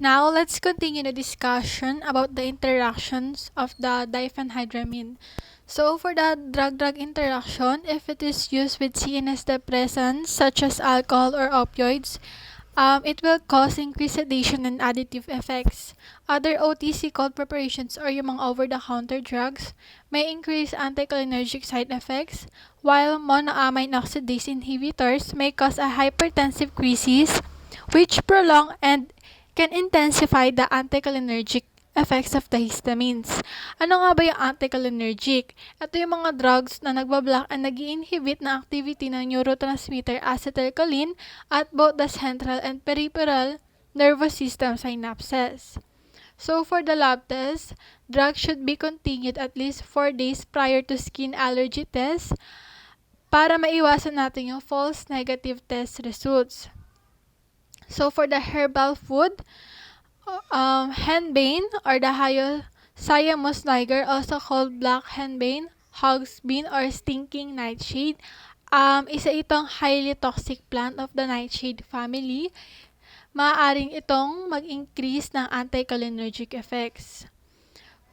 Now, let's continue the discussion about the interactions of the diphenhydramine. So, for the drug-drug interaction, if it is used with CNS depressants such as alcohol or opioids, it will cause increased sedation and additive effects. Other OTC cold preparations or yung mga over-the-counter drugs may increase anticholinergic side effects, while monoamine oxidase inhibitors may cause a hypertensive crisis which prolong and can intensify the anticholinergic effects of the histamines. Ano nga ba yung anticholinergic? Ito yung mga drugs na nagbablock and nag-inhibit na activity ng neurotransmitter acetylcholine at both the central and peripheral nervous system synapses. So for the lab test, drugs should be continued at least 4 days prior to skin allergy test para maiwasan natin yung false negative test results. So for the herbal food, henbane or the Siamus niger, also called black henbane, hog's bean, or stinking nightshade. Isa itong highly toxic plant of the nightshade family. Maaaring itong mag-increase ng anticholinergic effects.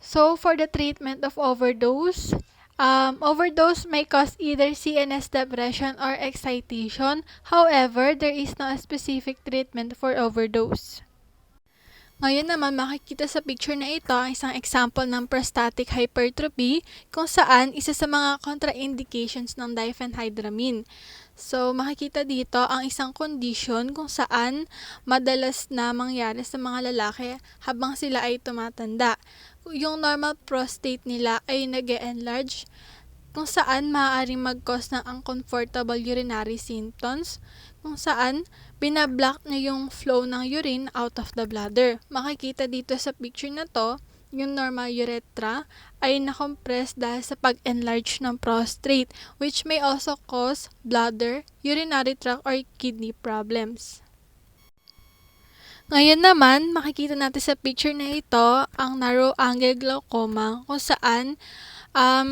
So, for the treatment of overdose, overdose may cause either CNS depression or excitation. However, there is no specific treatment for overdose. Ngayon naman makikita sa picture na ito ang isang example ng prostatic hypertrophy kung saan isa sa mga contraindications ng diphenhydramine. So makikita dito ang isang condition kung saan madalas na mangyari sa mga lalaki habang sila ay tumatanda. Yung normal prostate nila ay nag-enlarge kung saan maaaring mag-cause ng uncomfortable urinary symptoms, kung saan binablock na yung flow ng urine out of the bladder. Makikita dito sa picture na to, yung normal urethra ay na-compress dahil sa pag-enlarge ng prostate, which may also cause bladder, urinary tract, or kidney problems. Ngayon naman, makikita natin sa picture na ito ang narrow angle glaucoma kung saan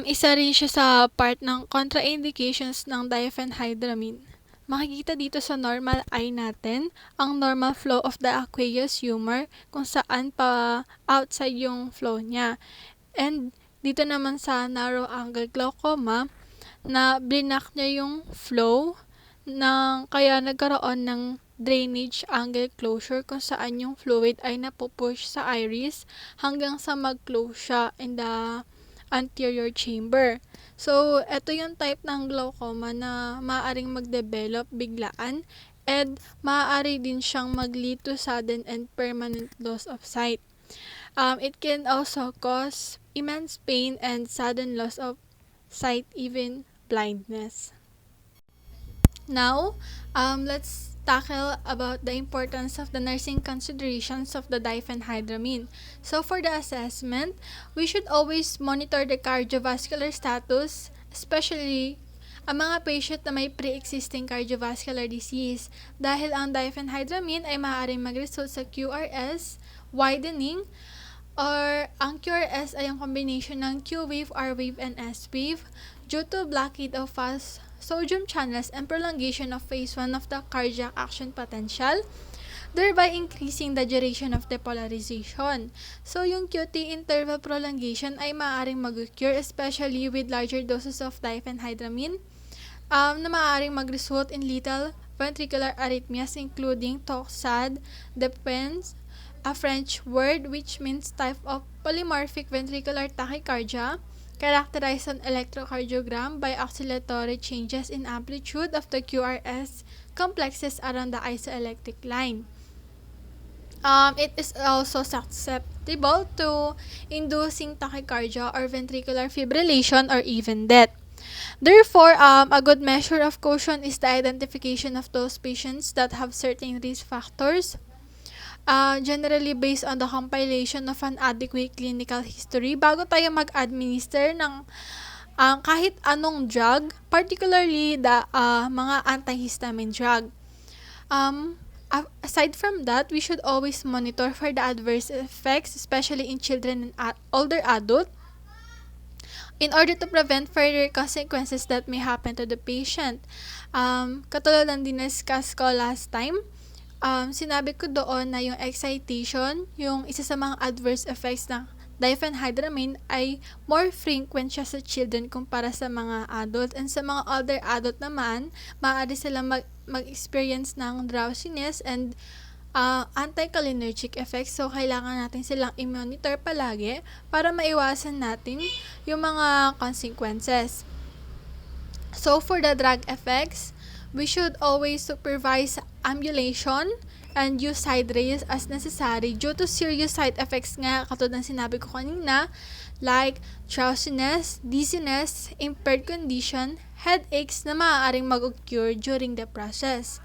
isa rin siya sa part ng contraindications ng diphenhydramine. Makikita dito sa normal eye natin ang normal flow of the aqueous humor kung saan pa outside yung flow niya. And dito naman sa narrow angle glaucoma na blinak niya yung flow kaya nagkaroon ng drainage angle closure kung saan yung fluid ay napupush sa iris hanggang sa mag-close siya in the anterior chamber. So, ito yung type ng glaucoma na maaaring mag-develop biglaan and maaari din siyang mag-lead to sudden and permanent loss of sight. It can also cause immense pain and sudden loss of sight, even blindness. Now, let's tackle about the importance of the nursing considerations of the diphenhydramine. So for the assessment, we should always monitor the cardiovascular status, especially ang mga patient na may pre-existing cardiovascular disease dahil ang diphenhydramine ay maaaring mag-result sa QRS, widening, or ang QRS ay ang combination ng Q-wave, R-wave, and S-wave due to blockade of fast sodium channels and prolongation of phase 1 of the cardiac action potential, thereby increasing the duration of depolarization. So, yung QT interval prolongation ay maaaring mag-occur especially with larger doses of diphenhydramine na maaaring mag-result in lethal ventricular arrhythmias including toxad, depends, a French word which means type of polymorphic ventricular tachycardia, characterized on electrocardiogram by oscillatory changes in amplitude of the QRS complexes around the isoelectric line. It is also susceptible to inducing tachycardia or ventricular fibrillation or even death. Therefore, a good measure of caution is the identification of those patients that have certain risk factors, generally based on the compilation of an adequate clinical history bago tayo mag-administer ng kahit anong drug, particularly the mga antihistamine drug. Aside from that, we should always monitor for the adverse effects, especially in children and older adults, in order to prevent further consequences that may happen to the patient. Katulad ng diniscuss ko last time, Sinabi ko doon na yung excitation, yung isa sa mga adverse effects ng diphenhydramine ay more frequent siya sa children kumpara sa mga adult. And sa mga older adult naman, maaari silang mag-experience ng drowsiness and anticholinergic effects. So, kailangan natin silang i-monitor palagi para maiwasan natin yung mga consequences. So, for the drug effects, we should always supervise ambulation and use side rails as necessary due to serious side effects nga katulad ng sinabi ko kanina like drowsiness, dizziness, impaired condition, headaches na maaaring mag-occur during the process.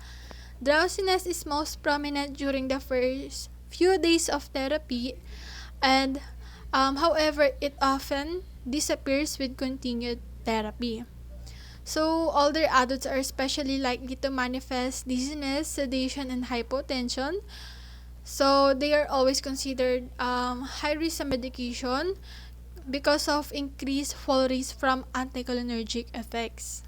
Drowsiness is most prominent during the first few days of therapy and however, it often disappears with continued therapy. So, older adults are especially likely to manifest dizziness, sedation, and hypotension. So, they are always considered high risk sa medication because of increased fall risk from anticholinergic effects.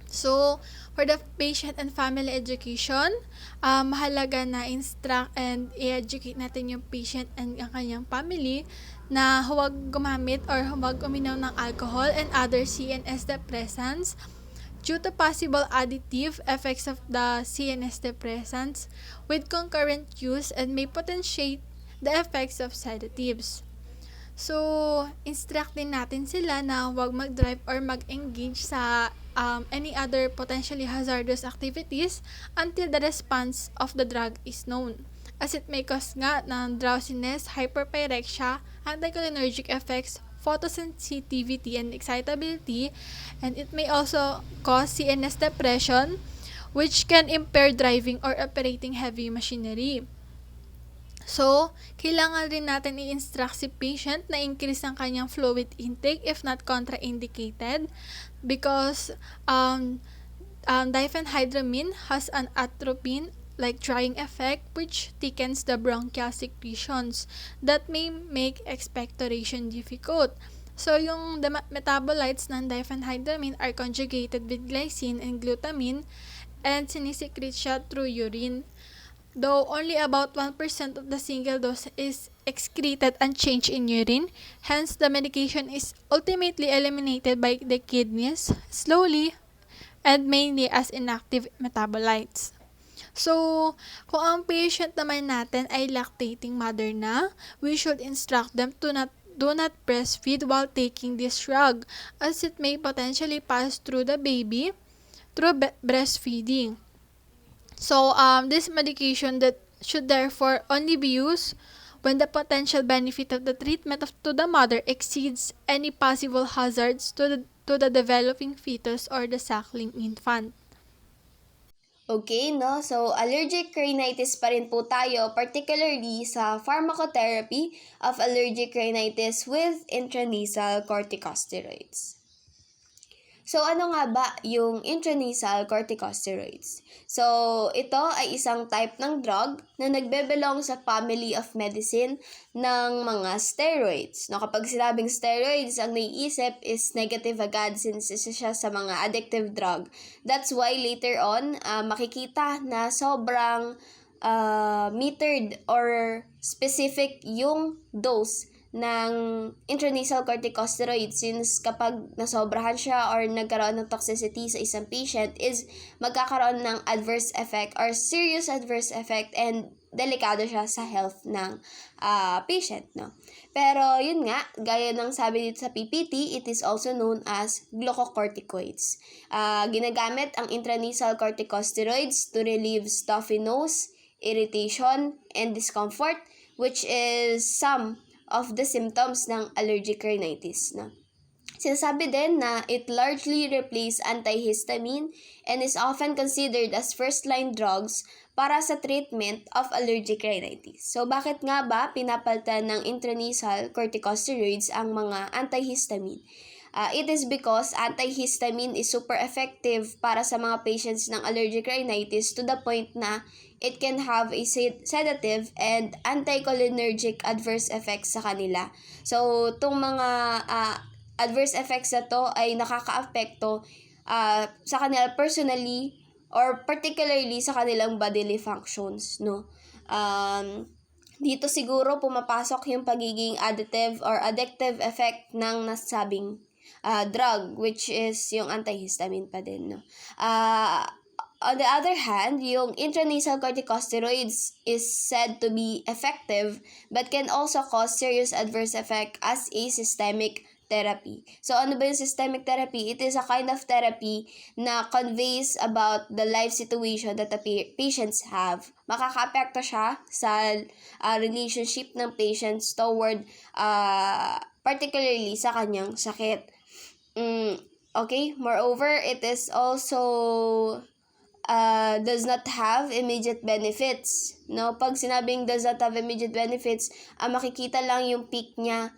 So, for the patient and family education, mahalaga na instruct and i-educate natin yung patient and ang kanyang family na huwag gumamit or huwag uminom ng alcohol and other CNS depressants due to possible additive effects of the CNS depressants with concurrent use and may potentiate the effects of sedatives. So, instruct din natin sila na huwag mag-drive or mag-engage sa any other potentially hazardous activities until the response of the drug is known. As it may cause nga ng drowsiness, hyperpyrexia, anticholinergic effects, photosensitivity, and excitability, and it may also cause CNS depression, which can impair driving or operating heavy machinery. So, kailangan rin natin i-instruct si patient na increase ang kanyang fluid intake if not contraindicated because diphenhydramine has an atropine like drying effect which thickens the bronchial secretions that may make expectoration difficult. So, yung metabolites ng diphenhydramine are conjugated with glycine and glutamine and sinisecrete siya through urine. Though only about 1% of the single dose is excreted and changed in urine, hence the medication is ultimately eliminated by the kidneys slowly and mainly as inactive metabolites. So, kung ang patient naman natin ay lactating mother na, we should instruct them to do not breastfeed while taking this drug as it may potentially pass through the baby through breastfeeding. So, this medication that should therefore only be used when the potential benefit of the treatment to the mother exceeds any possible hazards to the developing fetus or the suckling infant. Okay, no? So, allergic rhinitis pa rin po tayo, particularly sa pharmacotherapy of allergic rhinitis with intranasal corticosteroids. So, ano nga ba yung intranasal corticosteroids? So, ito ay isang type ng drug na nagbebelong sa family of medicine ng mga steroids. No, kapag sinabing steroids, ang naiisip is negative agad since isa siya sa mga addictive drug. That's why later on, makikita na sobrang metered or specific yung dose ng intranasal corticosteroids since kapag nasobrahan siya or nagkaroon ng toxicity sa isang patient is magkakaroon ng adverse effect or serious adverse effect and delikado siya sa health ng patient, no? Pero yun nga, gaya ng sabi dito sa PPT, it is also known as glucocorticoids. Ginagamit ang intranasal corticosteroids to relieve stuffy nose, irritation, and discomfort, which is some of the symptoms ng allergic rhinitis. No? Sinasabi din na it largely replaces antihistamine and is often considered as first-line drugs para sa treatment of allergic rhinitis. So, bakit nga ba pinapalitan ng intranasal corticosteroids ang mga antihistamine? It is because antihistamine is super effective para sa mga patients ng allergic rhinitis to the point na it can have a sedative and anticholinergic adverse effects sa kanila. So, itong mga adverse effects na to ay nakaka-apekto sa kanila personally or particularly sa kanilang bodily functions, no? Dito siguro pumapasok yung pagiging additive or addictive effect ng nasabing drug, which is yung antihistamine pa din, no? On the other hand, yung intranasal corticosteroids is said to be effective but can also cause serious adverse effect as a systemic therapy. So, ano ba yung systemic therapy? It is a kind of therapy na conveys about the life situation that the patients have. Makaka-apekto siya sa relationship ng patients toward particularly sa kanyang sakit. Okay, moreover, it is also does not have immediate benefits. No, pag sinabing does not have immediate benefits, makikita lang yung peak niya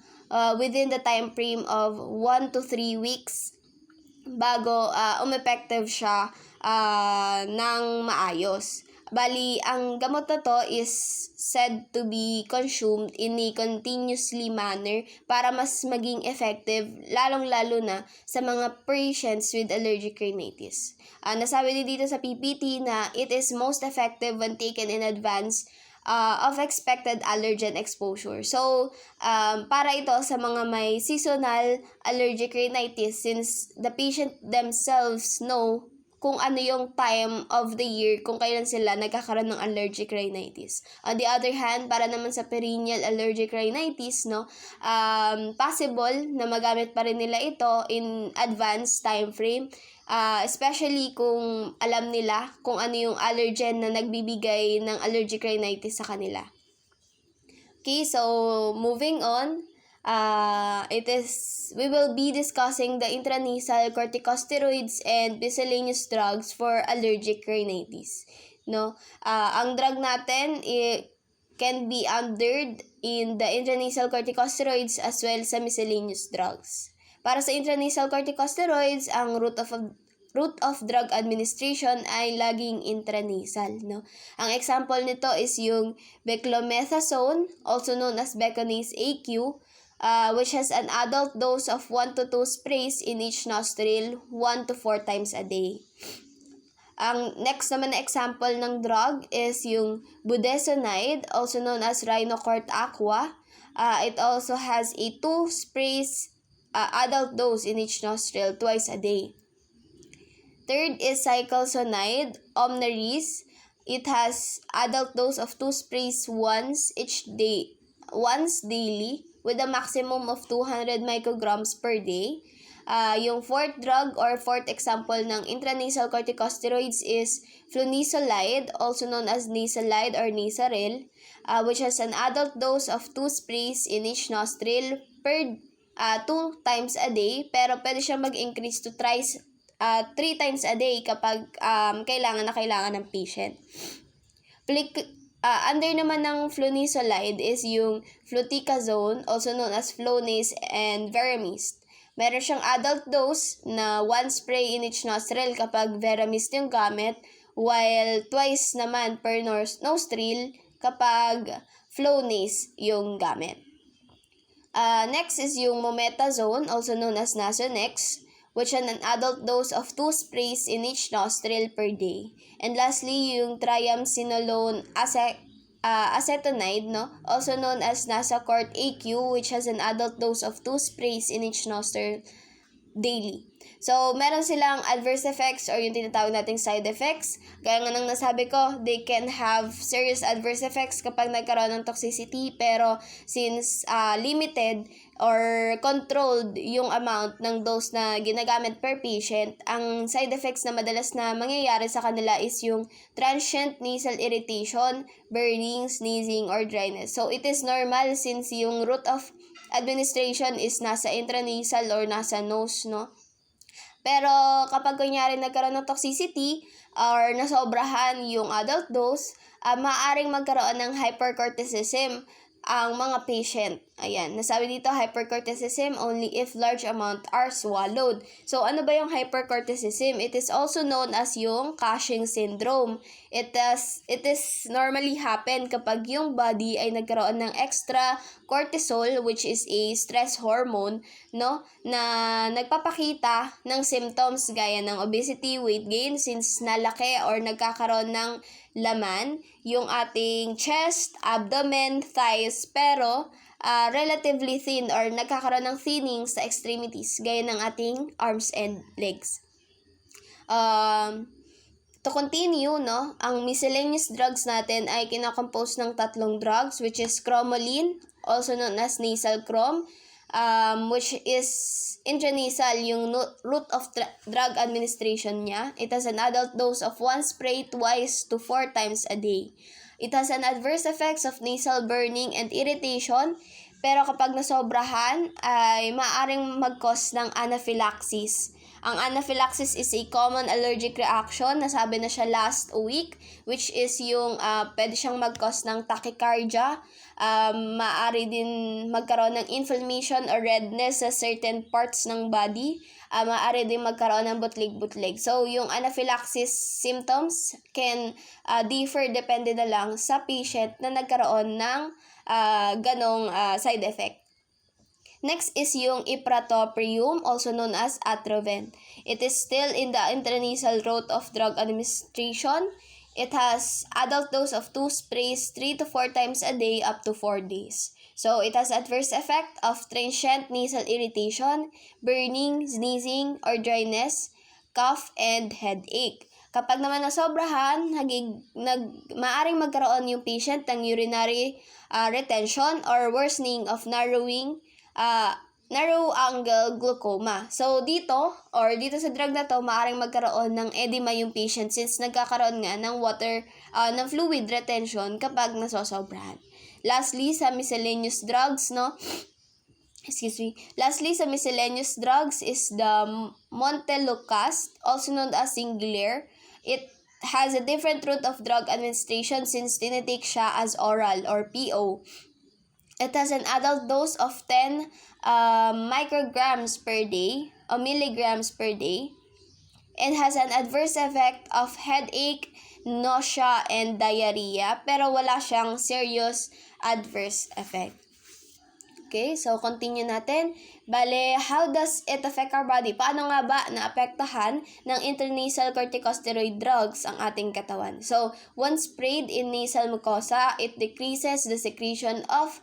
within the time frame of 1 to 3 weeks bago umeffective siya ng maayos. Bali, ang gamot na to is said to be consumed in a continuously manner para mas maging effective, lalong-lalo na sa mga patients with allergic rhinitis. Nasabi din dito sa PPT na it is most effective when taken in advance of expected allergen exposure. So, para ito sa mga may seasonal allergic rhinitis, since the patient themselves know kung ano yung time of the year kung kailan sila nagkakaroon ng allergic rhinitis. On the other hand, para naman sa perennial allergic rhinitis, no, possible na magamit pa rin nila ito in advanced time frame, especially kung alam nila kung ano yung allergen na nagbibigay ng allergic rhinitis sa kanila. Okay, so moving on, we will be discussing the intranasal corticosteroids and miscellaneous drugs for allergic rhinitis. No, ang drug natin can be under in the intranasal corticosteroids as well sa miscellaneous drugs. Para sa intranasal corticosteroids, ang route of drug administration ay laging intranasal, no? Ang example nito is yung beclomethasone, also known as Beconase AQ, which has an adult dose of 1 to 2 sprays in each nostril 1 to 4 times a day. Ang next naman na example ng drug is yung budesonide, also known as Rhinocort Aqua. It also has a 2 sprays adult dose in each nostril twice a day. Third is cyclosonide, Omnaris. It has adult dose of 2 sprays once daily with a maximum of 200 micrograms per day. Yung fourth drug or fourth example ng intranasal corticosteroids is flunisolide, also known as Nasalide or Nasaril, which has an adult dose of 2 sprays in each nostril per 2 times a day, pero pwede siyang mag-increase to 3 times a day kapag kailangan ng patient. Under naman ng flunisolide is yung Fluticasone, also known as Flonase and Veramist. Meron siyang adult dose na 1 spray in each nostril kapag Veramist yung gamit, while twice naman per nostril kapag Flonase yung gamit. Next is yung Mometazone, also known as Nasonex, which has an adult dose of 2 sprays in each nostril per day. And lastly, yung triamcinolone acetonide, no? Also known as Nasacort AQ, which has an adult dose of 2 sprays in each nostril daily. So, meron silang adverse effects or yung tinatawag nating side effects. Gaya nga nang nasabi ko, they can have serious adverse effects kapag nagkaroon ng toxicity, pero since limited or controlled yung amount ng dose na ginagamit per patient, ang side effects na madalas na mangyayari sa kanila is yung transient nasal irritation, burning, sneezing, or dryness. So, it is normal since yung route of administration is nasa intranasal or nasa nose, no? Pero kapag kunyari nagkaroon ng toxicity or nasobrahan yung adult dose, maaaring magkaroon ng hypercorticism ang mga patient. Ayan, nasabi dito hypercorticism only if large amount are swallowed. So, ano ba yung hypercorticism? It is also known as yung Cushing syndrome. It is normally happen kapag yung body ay nagkaroon ng extra cortisol, which is a stress hormone, no, na nagpapakita ng symptoms gaya ng obesity, weight gain, since nalaki or nagkakaroon ng laman yung ating chest, abdomen, thighs, pero relatively thin or nagkakaroon ng thinning sa extremities gaya ng ating arms and legs. To continue, no, ang miscellaneous drugs natin ay kinakompose ng 3 drugs, which is cromolyn, also known as nasal crom, which is intranasal, yung route of drug administration niya. It has an adult dose of 1 spray twice to 4 times a day. It has an adverse effects of nasal burning and irritation, pero kapag nasobrahan ay maaaring mag-cause ng anaphylaxis. Ang anaphylaxis is a common allergic reaction, nasabi na siya last week, which is yung pwede siyang mag-cause ng tachycardia, maaari din magkaroon ng inflammation or redness sa certain parts ng body, maaari din magkaroon ng butlig-butlig. So, yung anaphylaxis symptoms can differ depende na lang sa patient na nagkaroon ng ganong side effect. Next is yung ipratoprium, also known as Atrovent. It is still in the intranasal route of drug administration. It has adult dose of 2 sprays 3 to 4 times a day up to 4 days. So, it has adverse effect of transient nasal irritation, burning, sneezing, or dryness, cough, and headache. Kapag naman nasobrahan, maaring magkaroon yung patient ng urinary retention or worsening of narrow angle glaucoma. So, dito sa drug na to, maaaring magkaroon ng edema yung patient since nagkakaroon nga ng ng fluid retention kapag nasosobrahan. Lastly, sa miscellaneous drugs, Lastly, sa miscellaneous drugs is the montelukast, also known as Singulair. It has a different route of drug administration since tinitake siya as oral or PO. It has an adult dose of 10 micrograms per day or milligrams per day and has an adverse effect of headache, nausea, and diarrhea, pero wala siyang serious adverse effect. Okay, so continue natin. Bale, how does it affect our body? Paano nga ba naapektuhan ng intranasal corticosteroid drugs ang ating katawan? So, once sprayed in nasal mucosa, it decreases the secretion of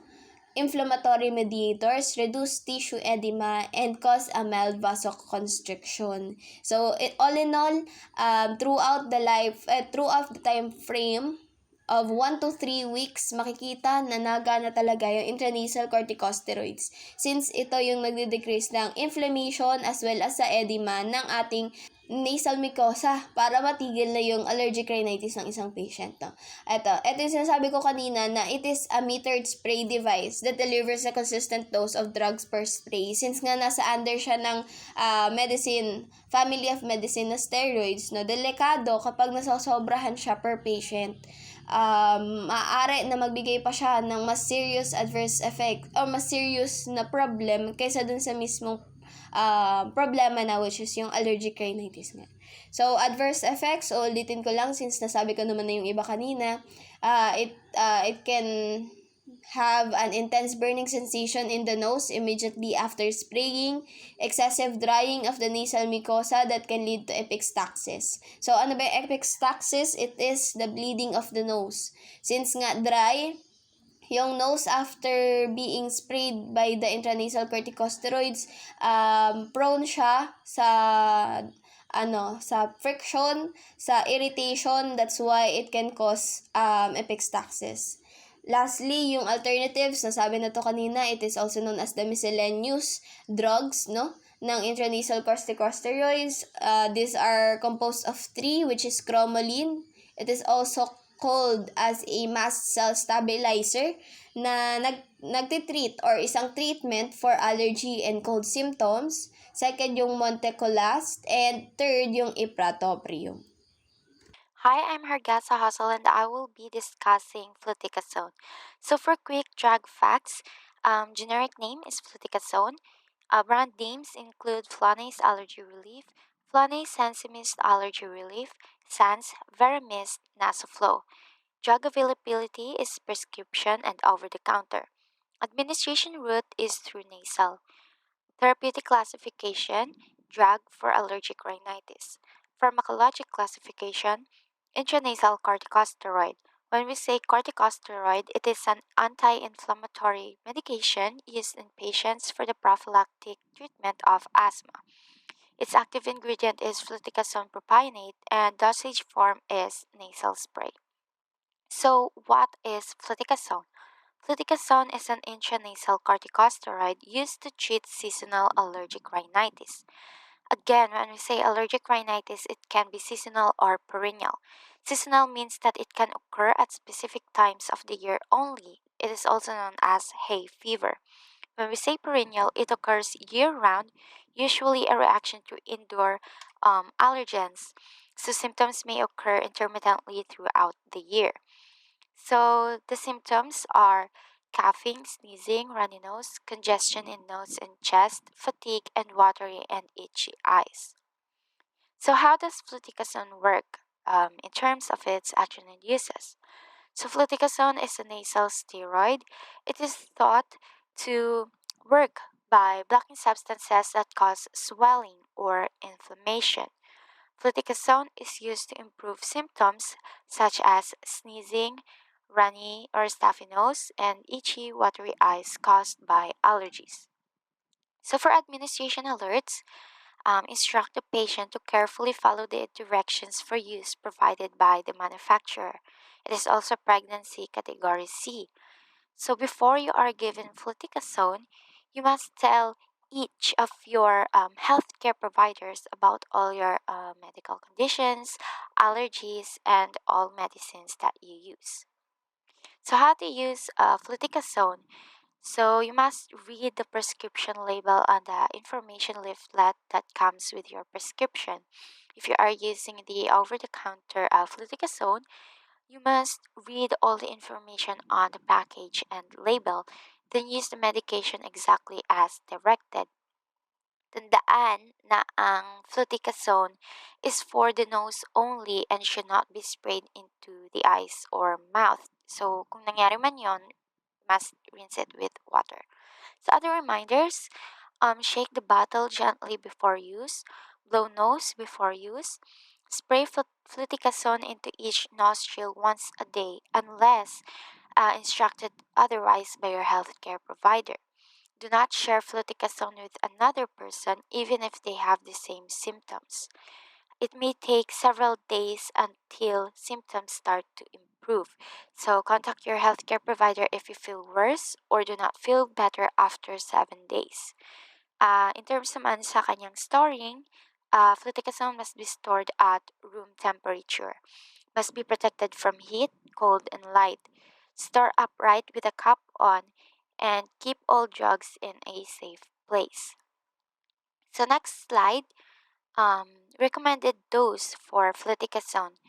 inflammatory mediators, reduce tissue edema, and cause a mild vasoconstriction. So, all in all, throughout the time frame of 1 to 3 weeks, makikita na nagana talaga yung intranasal corticosteroids since ito yung nagde-decrease ng inflammation as well as sa edema ng ating nasal mucosa para matigil na yung allergic rhinitis ng isang patient. No? Ito yung sinasabi ko kanina na it is a metered spray device that delivers a consistent dose of drugs per spray since nga nasa under siya ng family of medicine na steroids. No? Delikado kapag nasosobrahan siya per patient. Maaari na magbigay pa siya ng mas serious adverse effect o mas serious na problem kaysa dun sa mismong problema na which is yung allergic rhinitis nga. So, adverse effects, ulitin ko lang since nasabi ko naman na yung iba kanina, it can have an intense burning sensation in the nose immediately after spraying, excessive drying of the nasal mucosa that can lead to epistaxis. So, ano ba yung epistaxis? It is the bleeding of the nose. Since nga dry, yung nose after being sprayed by the intranasal corticosteroids, prone siya sa friction, sa irritation. That's why it can cause epistaxis. Lastly, yung alternatives, nasabi na to kanina, it is also known as the miscellaneous drugs, no? Ng intranasal corticosteroids. These are composed of 3, which is cromolyn. It is also called as a mast cell stabilizer na nagtitreat or isang treatment for allergy and cold symptoms. Second, yung montelukast. And third, yung ipratoprium. Hi, I'm Hargasa Hustle and I will be discussing fluticasone. So for quick drug facts, generic name is fluticasone. Brand names include Flonase Allergy Relief, Flonase Sensimist Allergy Relief, Sans Veramist Nasoflow. Drug availability is prescription and over-the-counter. Administration route is through nasal. Therapeutic classification, drug for allergic rhinitis. Pharmacologic classification, intranasal corticosteroid. When we say corticosteroid, it is an anti-inflammatory medication used in patients for the prophylactic treatment of asthma. Its active ingredient is fluticasone propionate and dosage form is nasal spray. So, what is fluticasone? Fluticasone is an intranasal corticosteroid used to treat seasonal allergic rhinitis. Again, when we say allergic rhinitis, it can be seasonal or perennial. Seasonal means that it can occur at specific times of the year only. It is also known as hay fever. When we say perennial, it occurs year round, usually a reaction to indoor allergens. So symptoms may occur intermittently throughout the year. So the symptoms are coughing, sneezing, runny nose, congestion in nose and chest, fatigue, and watery and itchy eyes. So how does fluticasone work in terms of its action and uses? So fluticasone is a nasal steroid. It is thought to work by blocking substances that cause swelling or inflammation. Fluticasone is used to improve symptoms such as sneezing, runny or stuffy nose, and itchy, watery eyes caused by allergies. So, for administration alerts, instruct the patient to carefully follow the directions for use provided by the manufacturer. It is also pregnancy category C. So before you are given fluticasone, you must tell each of your healthcare providers about all your medical conditions, allergies, and all medicines that you use. So how to use fluticasone? So you must read the prescription label on the information leaflet that comes with your prescription. If you are using the over-the-counter fluticasone, you must read all the information on the package and label, then use the medication exactly as directed. Tandaan na ang fluticasone is for the nose only and should not be sprayed into the eyes or mouth. So, kung nangyari man yon, must rinse it with water. So, other reminders, shake the bottle gently before use, blow nose before use, spray fluticasone into each nostril once a day unless instructed otherwise by your healthcare provider. Do not share fluticasone with another person even if they have the same symptoms. It may take several days until symptoms start to improve. So contact your healthcare provider if you feel worse or do not feel better after 7 days. In terms naman sa kanyang storing, fluticasone must be stored at room temperature. Must be protected from heat, cold, and light. Store upright with a cap on and keep all drugs in a safe place. So next slide, recommended dose for fluticasone.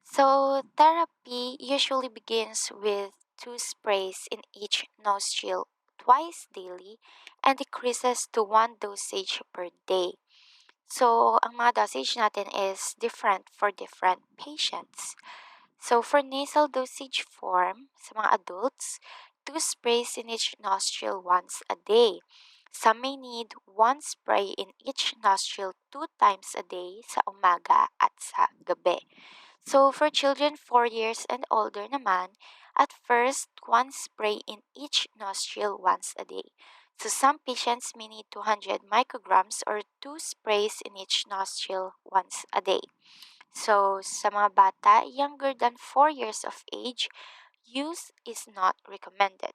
So therapy usually begins with 2 sprays in each nostril twice daily and decreases to 1 dosage per day. So, ang mga dosage natin is different for different patients. So, for nasal dosage form, sa mga adults, 2 sprays in each nostril once a day. Some may need 1 spray in each nostril 2 times a day sa umaga at sa gabi. So, for children 4 years and older naman, at first, 1 spray in each nostril once a day. So, some patients may need 200 micrograms or 2 sprays in each nostril once a day. So, sa mga bata younger than 4 years of age, use is not recommended.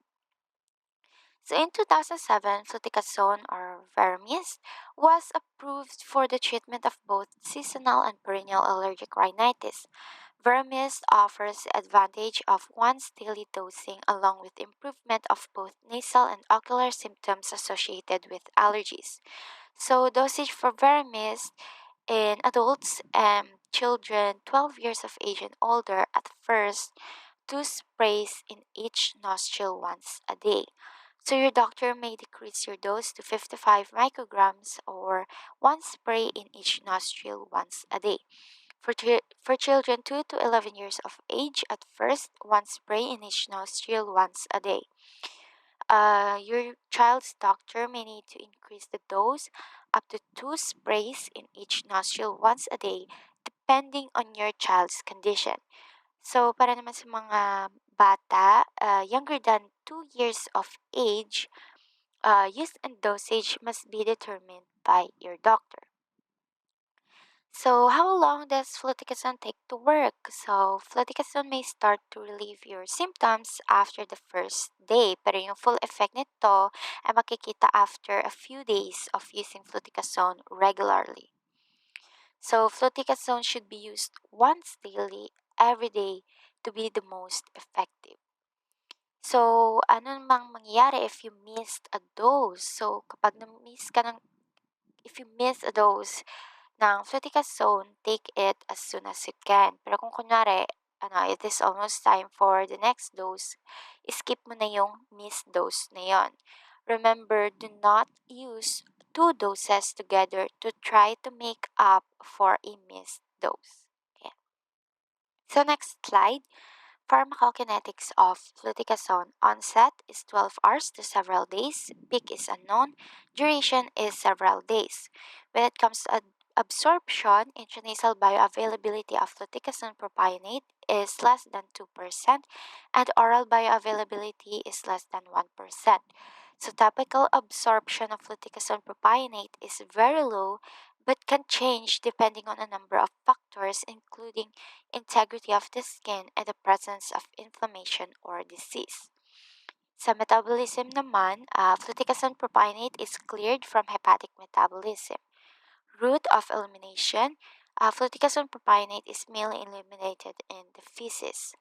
So in 2007, fluticasone or Veramist was approved for the treatment of both seasonal and perennial allergic rhinitis. Veramist offers the advantage of once daily dosing along with improvement of both nasal and ocular symptoms associated with allergies. So dosage for Veramist in adults children 12 years of age and older, at first, 2 sprays in each nostril once a day. So your doctor may decrease your dose to 55 micrograms or 1 spray in each nostril once a day. For children 2 to 11 years of age, at first, 1 spray in each nostril once a day. Your child's doctor may need to increase the dose up to 2 sprays in each nostril once a day, depending on your child's condition. So, para naman sa mga bata, younger than 2 years of age, use and dosage must be determined by your doctor. So, how long does fluticasone take to work? So, fluticasone may start to relieve your symptoms after the first day, pero yung full effect nito ay makikita after a few days of using fluticasone regularly. So, fluticasone should be used once daily, every day, to be the most effective. So, ano namang mangyayari if you missed a dose? So, if you miss a dose ng fluticasone, take it as soon as you can. Pero kung kunwari, it is almost time for the next dose, skip mo na yung missed dose na yon. Remember, do not use 2 doses together to try to make up for a missed dose. Okay. So next slide. Pharmacokinetics of fluticasone. Onset is 12 hours to several days. Peak is unknown. Duration is several days. When it comes to absorption, intranasal bioavailability of fluticasone propionate is less than 2%, and oral bioavailability is less than 1%. So topical absorption of fluticasone propionate is very low but can change depending on a number of factors, including integrity of the skin and the presence of inflammation or disease. Sa metabolism naman, fluticasone propionate is cleared from hepatic metabolism. Route of elimination, fluticasone propionate is mainly eliminated in the feces.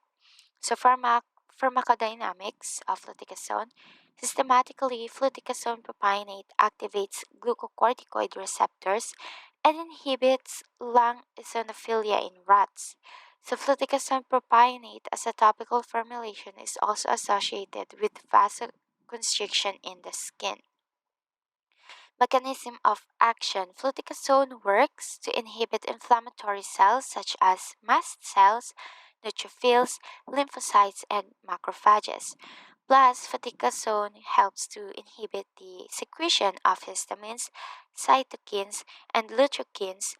So pharmacodynamics of fluticasone, systematically fluticasone propionate activates glucocorticoid receptors and inhibits lung eosinophilia in rats. So fluticasone propionate as a topical formulation is also associated with vasoconstriction in the skin. Mechanism of action. Fluticasone works to inhibit inflammatory cells such as mast cells, neutrophils, lymphocytes, and macrophages. Plus, fluticasone helps to inhibit the secretion of histamines, cytokines, and leukotrienes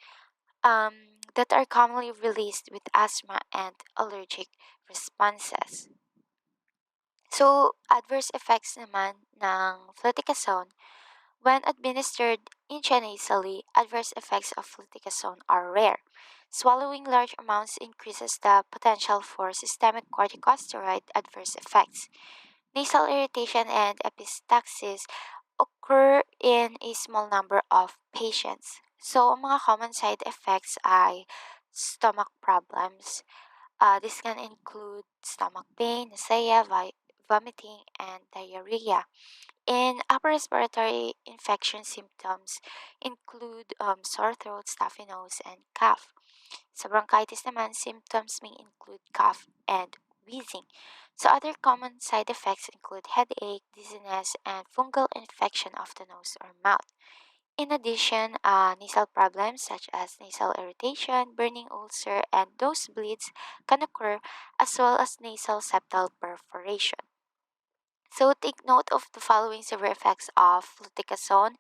that are commonly released with asthma and allergic responses. So, adverse effects naman ng fluticasone. When administered intranasally, adverse effects of fluticasone are rare. Swallowing large amounts increases the potential for systemic corticosteroid adverse effects. Nasal irritation and epistaxis occur in a small number of patients. So, ang mga common side effects ay stomach problems. This can include stomach pain, nausea, vomiting, and diarrhea. And upper respiratory infection symptoms include sore throat, stuffy nose, and cough. Sa bronchitis naman, symptoms may include cough and wheezing. So other common side effects include headache, dizziness, and fungal infection of the nose or mouth. In addition, nasal problems such as nasal irritation, burning ulcer, and nosebleeds can occur, as well as nasal septal perforation. So, take note of the following severe effects of fluticasone.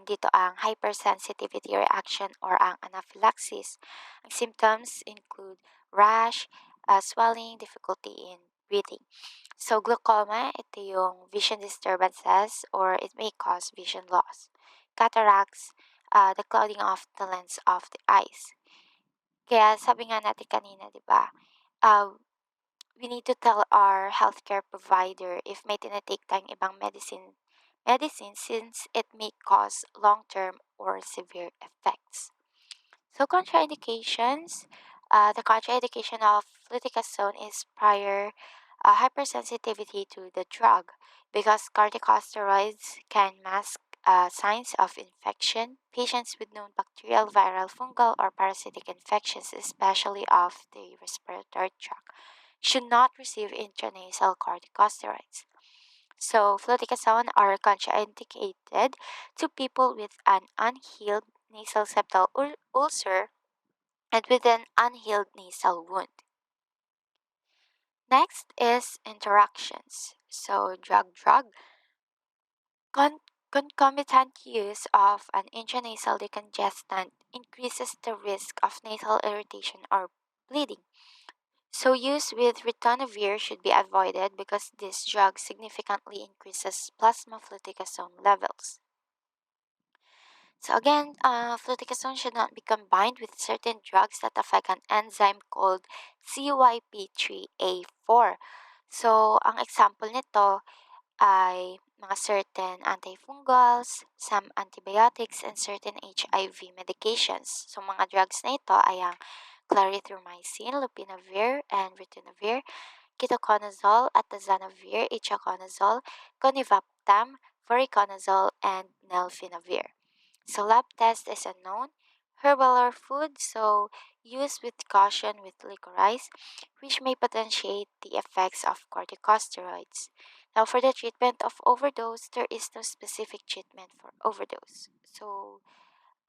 Dito ang hypersensitivity reaction or ang anaphylaxis. Ang symptoms include rash, swelling, difficulty in breathing. So, glaucoma, ito yung vision disturbances or it may cause vision loss. Cataracts, the clouding of the lens of the eyes. Kaya sabi nga natin kanina, di ba, we need to tell our healthcare provider if may tinatake tayong ibang medicine since it may cause long-term or severe effects. So contraindications, the contraindication of fluticasone is prior hypersensitivity to the drug because corticosteroids can mask signs of infection. Patients with known bacterial, viral, fungal, or parasitic infections, especially of the respiratory tract, should not receive intranasal corticosteroids. So, fluticasone are contraindicated to people with an unhealed nasal septal ulcer and with an unhealed nasal wound. Next is interactions. So, drug-drug concomitant use of an intranasal decongestant increases the risk of nasal irritation or bleeding. So, use with ritonavir should be avoided because this drug significantly increases plasma fluticasone levels. So again, fluticasone should not be combined with certain drugs that affect an enzyme called CYP3A4. So, ang example nito ay mga certain antifungals, some antibiotics, and certain HIV medications. So, mga drugs na ito ay ang clarithromycin, lopinavir, and ritonavir, ketoconazole, atazanavir, itraconazole, conivaptam, voriconazole, and nelfinavir. So lab test is unknown. Herbal or food, so use with caution with licorice, which may potentiate the effects of corticosteroids. Now, for the treatment of overdose, there is no specific treatment for overdose. So,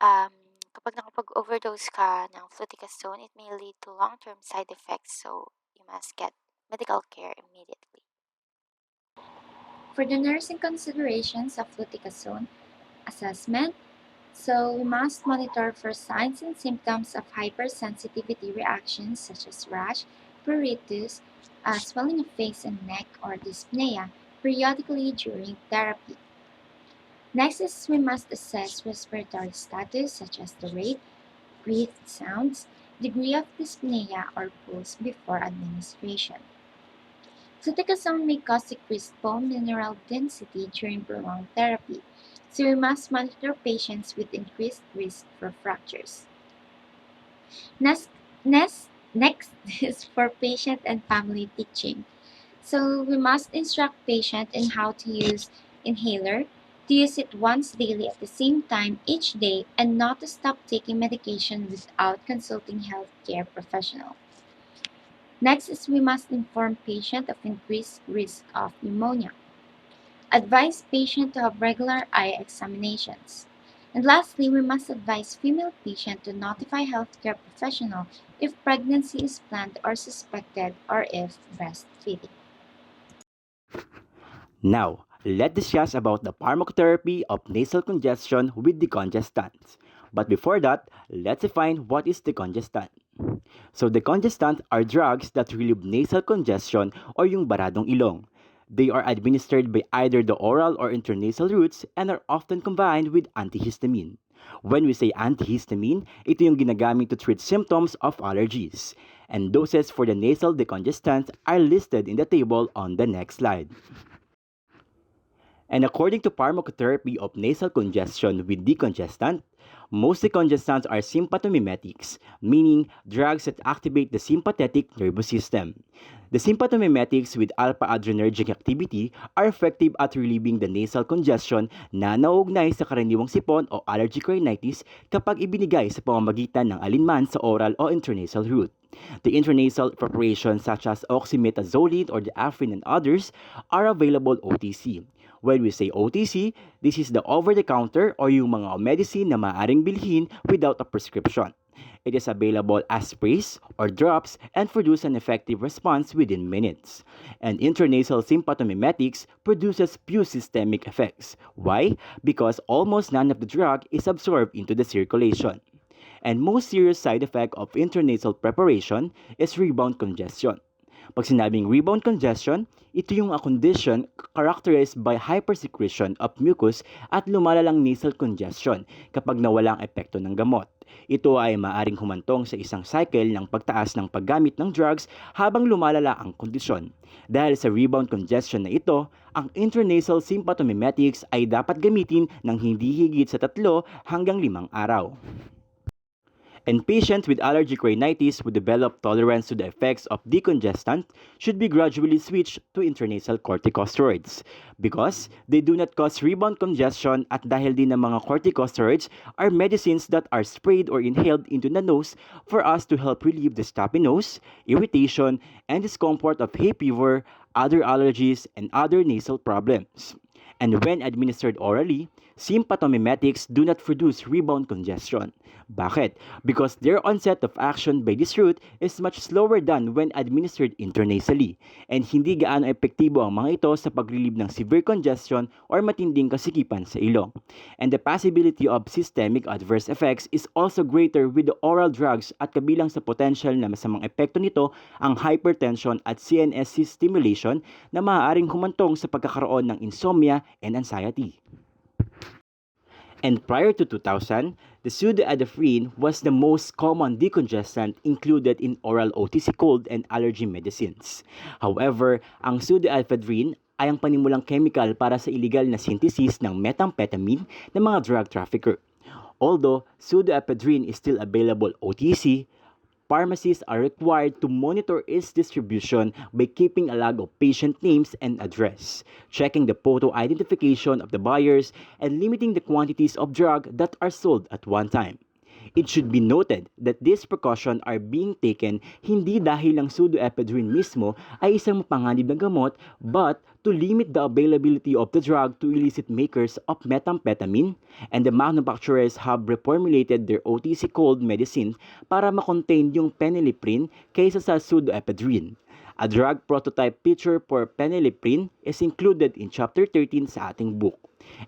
kapag nakapag-overdose ka ng fluticasone, it may lead to long-term side effects, so you must get medical care immediately. For the nursing considerations of fluticasone assessment, so we must monitor for signs and symptoms of hypersensitivity reactions such as rash, pruritus, swelling of face and neck, or dyspnea periodically during therapy. Next is we must assess respiratory status such as the rate, breathed sounds, degree of dyspnea or pulse before administration. Fluticasone may cause decreased bone mineral density during prolonged therapy, so we must monitor patients with increased risk for fractures. Next, next is for patient and family teaching. So we must instruct patient in how to use inhaler, to use it once daily at the same time each day, and not to stop taking medication without consulting healthcare professional. Next is we must inform patient of increased risk of pneumonia. Advise patient to have regular eye examinations. And lastly, we must advise female patient to notify healthcare professional if pregnancy is planned or suspected or if breastfeeding. Now, let's discuss about the pharmacotherapy of nasal congestion with decongestants. But before that, let's define what is decongestant. So decongestants are drugs that relieve nasal congestion or yung baradong ilong. They are administered by either the oral or intranasal routes and are often combined with antihistamine. When we say antihistamine, ito yung ginagamit to treat symptoms of allergies. And doses for the nasal decongestants are listed in the table on the next slide. And according to pharmacotherapy of nasal congestion with decongestant, most decongestants are sympathomimetics, meaning drugs that activate the sympathetic nervous system. The sympathomimetics with alpha-adrenergic activity are effective at relieving the nasal congestion na nauugnay sa karaniwang sipon o allergic rhinitis kapag ibinigay sa pamamagitan ng alinman sa oral o intranasal route. The intranasal preparations such as oxymetazaline or the Afrin and others are available OTC. When we say OTC, this is the over-the-counter or yung mga medicine na maaaring bilhin without a prescription. It is available as sprays or drops and produce an effective response within minutes. And intranasal sympathomimetics produces few systemic effects. Why? Because almost none of the drug is absorbed into the circulation. And most serious side effect of intranasal preparation is rebound congestion. Pag sinabing rebound congestion, ito yung a condition characterized by hypersecretion of mucus at lumalalang nasal congestion kapag nawalang epekto ng gamot. Ito ay maaring humantong sa isang cycle ng pagtaas ng paggamit ng drugs habang lumalala ang kondisyon. Dahil sa rebound congestion na ito, ang intranasal sympathomimetics ay dapat gamitin ng hindi higit sa 3 hanggang 5 araw. And patients with allergic rhinitis who develop tolerance to the effects of decongestant should be gradually switched to intranasal corticosteroids because they do not cause rebound congestion at dahil din ng mga corticosteroids are medicines that are sprayed or inhaled into the nose for us to help relieve the stuffy nose, irritation, and discomfort of hay fever, other allergies, and other nasal problems. And when administered orally, sympathomimetics do not produce rebound congestion. Bakit? Because their onset of action by this route is much slower than when administered intranasally, and hindi gaano epektibo ang mga ito sa paglilib ng severe congestion or matinding kasikipan sa ilong. And the possibility of systemic adverse effects is also greater with the oral drugs at kabilang sa potential na masamang epekto nito ang hypertension at CNS stimulation na maaaring humantong sa pagkakaroon ng insomnia and anxiety. And prior to 2000, the pseudoephedrine was the most common decongestant included in oral OTC cold and allergy medicines. However, ang pseudoephedrine ay ang panimulang chemical para sa illegal na synthesis ng methamphetamine ng mga drug trafficker. Although pseudoephedrine is still available OTC, pharmacists are required to monitor its distribution by keeping a log of patient names and address, checking the photo identification of the buyers, and limiting the quantities of drug that are sold at one time. It should be noted that these precautions are being taken hindi dahil ang pseudoephedrine mismo ay isang mapanganib na gamot but to limit the availability of the drug to illicit makers of methamphetamine, and the manufacturers have reformulated their OTC cold medicine para makontain yung phenylephrine kaysa sa pseudoephedrine. A drug prototype picture for phenylephrine is included in Chapter 13 sa ating book.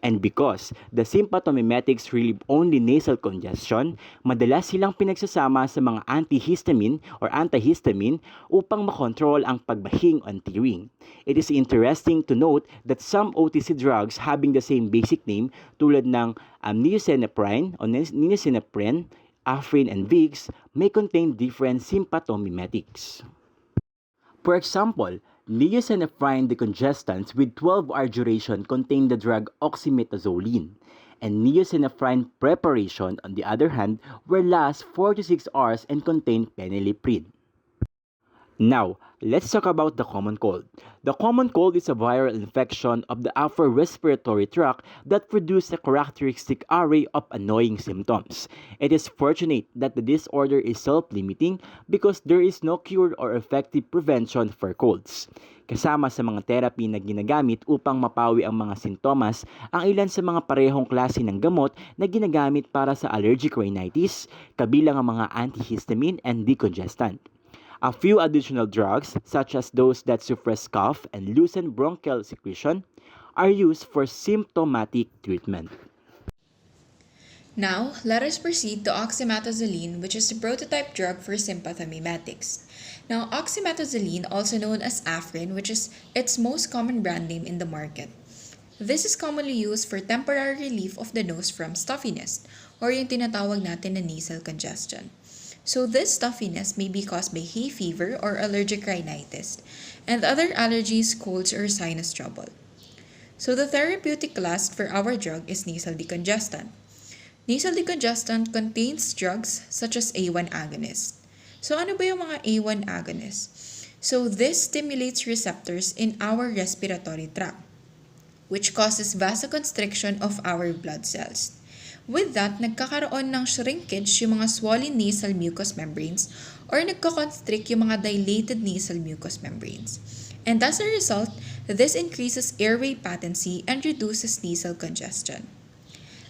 And because the sympathomimetics relieve only nasal congestion, madalas silang pinagsasama sa mga antihistamine or antihistamine upang makontrol ang pagbahing on tearing. It is interesting to note that some OTC drugs having the same basic name tulad ng niacinamide, Afrin, and Vicks may contain different sympathomimetics. For example, niacinamide decongestants with 12-hour duration contain the drug Oxymetazaline, and niacinamide preparation, on the other hand, will last 4 to 6 hours and contain phenylephrine. Now, let's talk about the common cold. The common cold is a viral infection of the upper respiratory tract that produces a characteristic array of annoying symptoms. It is fortunate that the disorder is self-limiting because there is no cure or effective prevention for colds. Kasama sa mga therapy na ginagamit upang mapawi ang mga sintomas, ang ilan sa mga parehong klase ng gamot na ginagamit para sa allergic rhinitis, kabilang ang mga antihistamine and decongestant. A few additional drugs, such as those that suppress cough and loosen bronchial secretion, are used for symptomatic treatment. Now, let us proceed to oxymetazaline, which is the prototype drug for sympathomimetics. Now, oxymetazaline, also known as Afrin, which is its most common brand name in the market. This is commonly used for temporary relief of the nose from stuffiness, or yung tinatawag natin na nasal congestion. So this stuffiness may be caused by hay fever or allergic rhinitis, and other allergies, colds, or sinus trouble. So the therapeutic class for our drug is nasal decongestant. Nasal decongestant contains drugs such as A1 agonist. So ano ba yung mga A1 agonists? So this stimulates receptors in our respiratory tract, which causes vasoconstriction of our blood cells. With that, nagkakaroon ng shrinkage yung mga swollen nasal mucous membranes or nagkakonstrict yung mga dilated nasal mucous membranes. And as a result, this increases airway patency and reduces nasal congestion.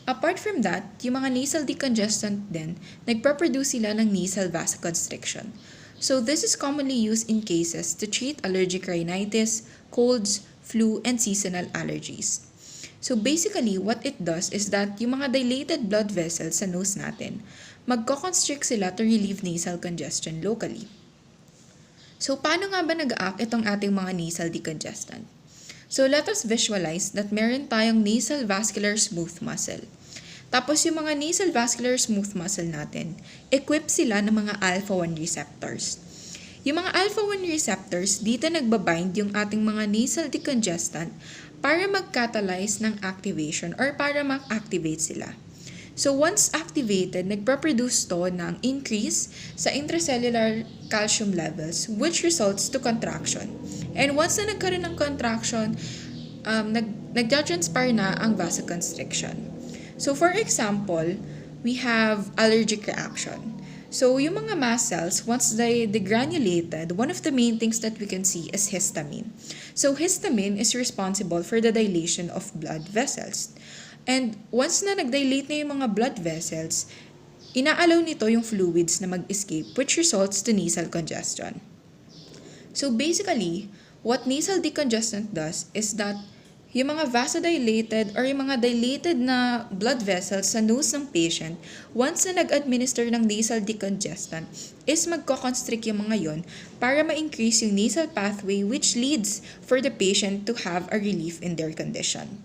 Apart from that, yung mga nasal decongestant din, nagpaproduce sila ng nasal vasoconstriction. So this is commonly used in cases to treat allergic rhinitis, colds, flu, and seasonal allergies. So basically, what it does is that yung mga dilated blood vessels sa nose natin, magko-constrict sila to relieve nasal congestion locally. So paano nga ba nag-act itong ating mga nasal decongestant? So let us visualize that meron tayong nasal vascular smooth muscle. Tapos yung mga nasal vascular smooth muscle natin, equip sila ng mga alpha-1 receptors. Yung mga alpha-1 receptors, dito nagbabind yung ating mga nasal decongestant para mag-catalyze ng activation or para mag-activate sila. So once activated, nagproproduce to ng increase sa intracellular calcium levels which results to contraction. And once na nagkaroon ng contraction, nagja-transpire na ang vasoconstriction. So for example, we have allergic reaction. So yung mga mast cells, once they degranulated, one of the main things that we can see is histamine. So histamine is responsible for the dilation of blood vessels. And once na nag-dilate na yung mga blood vessels, ina-allow nito yung fluids na mag-escape which results to nasal congestion. So basically, what nasal decongestant does is that yung mga vasodilated or yung mga dilated na blood vessels sa nose ng patient, once na nag-administer ng nasal decongestant, is magko-constrict yung mga yon para ma-increase yung nasal pathway which leads for the patient to have a relief in their condition.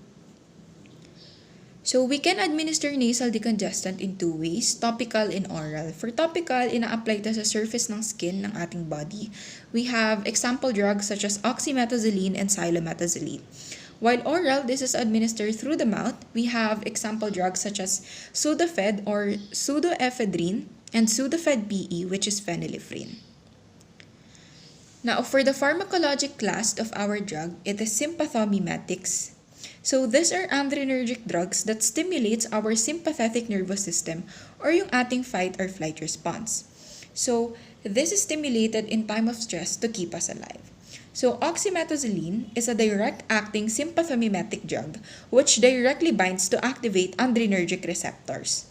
So we can administer nasal decongestant in two ways, topical and oral. For topical, ina-apply ito sa surface ng skin ng ating body. We have example drugs such as Oxymetazaline and Sympathomimetics. While oral, this is administered through the mouth. We have example drugs such as Sudafed or pseudoephedrine and Sudafed PE, which is phenylephrine. Now, for the pharmacologic class of our drug, it is sympathomimetics. So these are adrenergic drugs that stimulates our sympathetic nervous system or yung ating fight or flight response. So this is stimulated in time of stress to keep us alive. So oxymetazaline is a direct-acting sympathomimetic drug which directly binds to activate adrenergic receptors.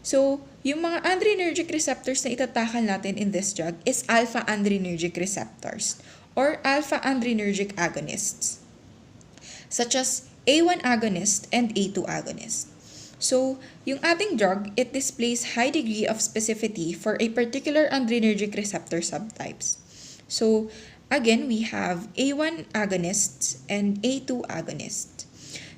So, yung mga adrenergic receptors na itatakal natin in this drug is alpha-adrenergic receptors or alpha-adrenergic agonists such as A1 agonist and A2 agonist. So, yung ating drug, it displays high degree of specificity for a particular adrenergic receptor subtypes. So, again, we have A1 agonists and A2 agonists.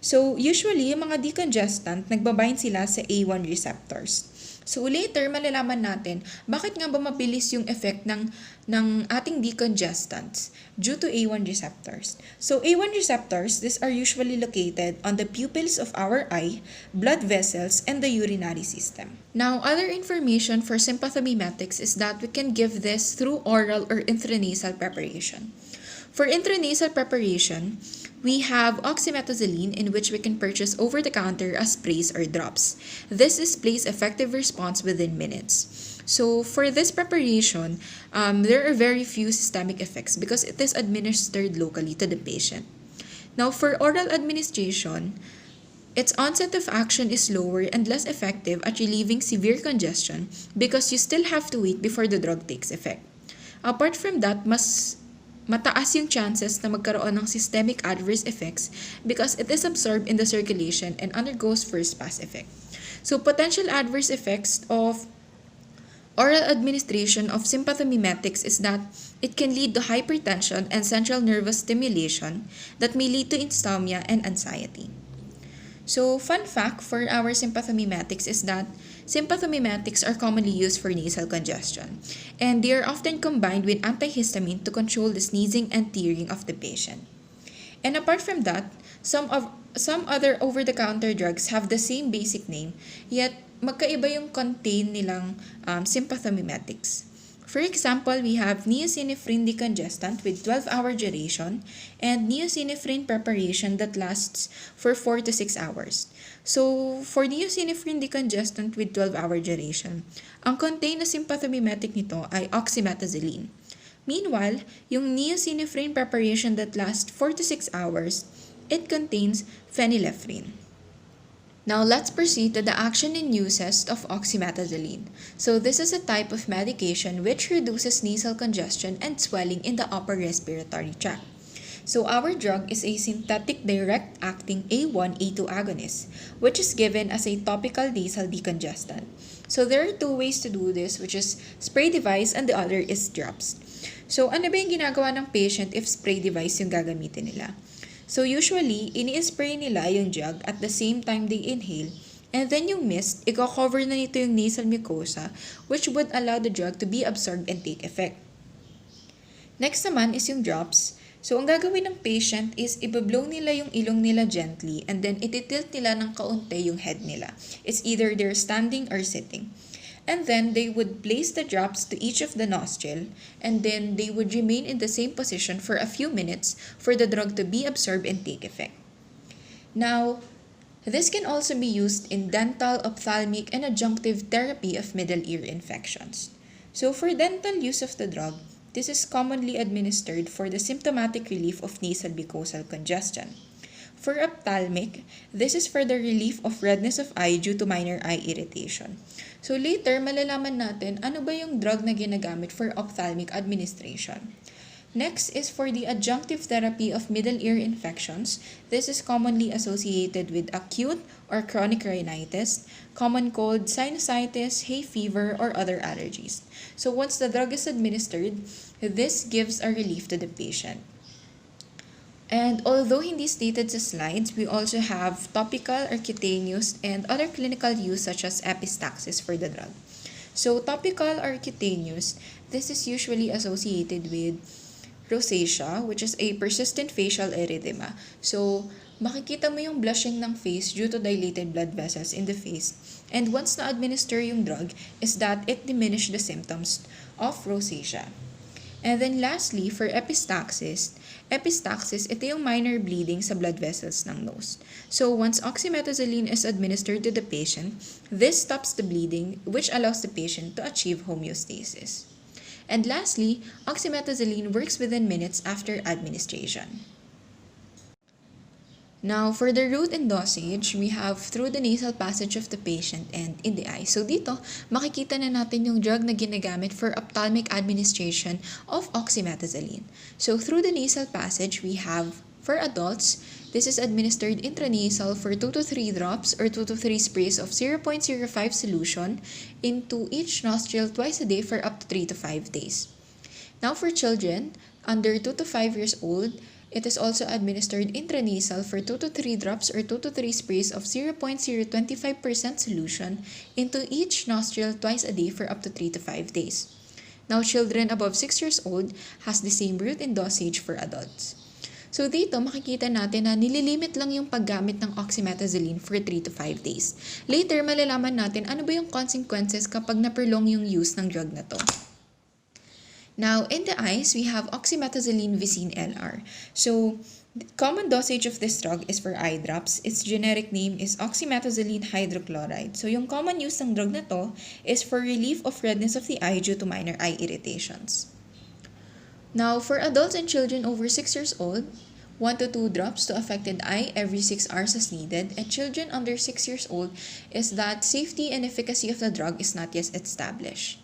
So, usually, yung mga decongestant, nagbabind sila sa A1 receptors. So, later, malalaman natin, bakit nga ba mabilis yung effect ng ating decongestants due to A1 receptors. So, A1 receptors, these are usually located on the pupils of our eye, blood vessels, and the urinary system. Now, other information for sympathomimetics is that we can give this through oral or intranasal preparation. For intranasal preparation, we have oxymetazaline in which we can purchase over-the-counter as sprays or drops. This displays effective response within minutes. So for this preparation, there are very few systemic effects because it is administered locally to the patient. Now for oral administration, its onset of action is lower and less effective at relieving severe congestion because you still have to wait before the drug takes effect. Apart from that, mataas yung chances na magkaroon ng systemic adverse effects because it is absorbed in the circulation and undergoes first pass effect. So potential adverse effects of oral administration of sympathomimetics is that it can lead to hypertension and central nervous stimulation that may lead to insomnia and anxiety. So, fun fact for our sympathomimetics is that sympathomimetics are commonly used for nasal congestion, and they are often combined with antihistamine to control the sneezing and tearing of the patient. And apart from that, some other over-the-counter drugs have the same basic name, yet magkaiba yung contain nilang sympathomimetics. For example, we have niacinephrine decongestant with 12-hour duration and niacinephrine preparation that lasts for 4 to 6 hours. So, for niacinephrine decongestant with 12-hour duration, ang contain na sympathomimetic nito ay oxymetazaline. Meanwhile, yung niacinephrine preparation that lasts 4 to 6 hours, it contains phenylephrine. Now, let's proceed to the action and uses of oxymetazaline. So, this is a type of medication which reduces nasal congestion and swelling in the upper respiratory tract. So, our drug is a synthetic direct-acting A1-A2 agonist, which is given as a topical nasal decongestant. So, there are two ways to do this, which is spray device and the other is drops. So, ano ba yung ginagawa ng patient if spray device yung gagamitin nila? So usually, ini-spray nila yung drug at the same time they inhale, and then yung mist, i-cover na nito yung nasal mucosa, which would allow the drug to be absorbed and take effect. Next naman is yung drops. So, ang gagawin ng patient is ibablow nila yung ilong nila gently and then ititilt nila ng kaunti yung head nila. It's either they're standing or sitting. And then they would place the drops to each of the nostril and then they would remain in the same position for a few minutes for the drug to be absorbed and take effect. Now, this can also be used in dental, ophthalmic, and adjunctive therapy of middle ear infections. So for dental use of the drug, this is commonly administered for the symptomatic relief of nasal mucosal congestion. For ophthalmic, this is for the relief of redness of eye due to minor eye irritation. So later, malalaman natin ano ba yung drug na ginagamit for ophthalmic administration. Next is for the adjunctive therapy of middle ear infections. This is commonly associated with acute or chronic rhinitis, common cold, sinusitis, hay fever, or other allergies. So once the drug is administered, this gives a relief to the patient. And although hindi stated sa slides, we also have topical or cutaneous and other clinical use such as epistaxis for the drug. So topical or cutaneous, this is usually associated with rosacea, which is a persistent facial erythema. So, makikita mo yung blushing ng face due to dilated blood vessels in the face. And once na-administer yung drug, is that it diminishes the symptoms of rosacea. And then lastly, for epistaxis, ito yung minor bleeding sa blood vessels ng nose. So once oxymetazaline is administered to the patient, this stops the bleeding, which allows the patient to achieve homeostasis. And lastly, oxymetazaline works within minutes after administration. Now, for the route and dosage, we have through the nasal passage of the patient and in the eye. So dito, makikita na natin yung drug na ginagamit for ophthalmic administration of oxymetazaline. So through the nasal passage, we have for adults, this is administered intranasal for 2 to 3 drops or 2 to 3 sprays of 0.05 solution into each nostril twice a day for up to 3 to 5 days. Now for children under 2 to 5 years old, it is also administered intranasal for 2 to 3 drops or 2 to 3 sprays of 0.025% solution into each nostril twice a day for up to 3 to 5 days. Now children above 6 years old has the same route and dosage for adults. So dito, makikita natin na nililimit lang yung paggamit ng oxymetazaline for 3 to 5 days. Later, malalaman natin ano ba yung consequences kapag na-prolong yung use ng drug na to. Now, in the eyes, we have oxymetazaline Vicine LR. So, the common dosage of this drug is for eye drops. Its generic name is oxymetazaline hydrochloride. So, yung common use ng drug na to is for relief of redness of the eye due to minor eye irritations. Now, for adults and children over 6 years old, 1 to 2 drops to affected eye every 6 hours as needed, and children under 6 years old is that safety and efficacy of the drug is not yet established.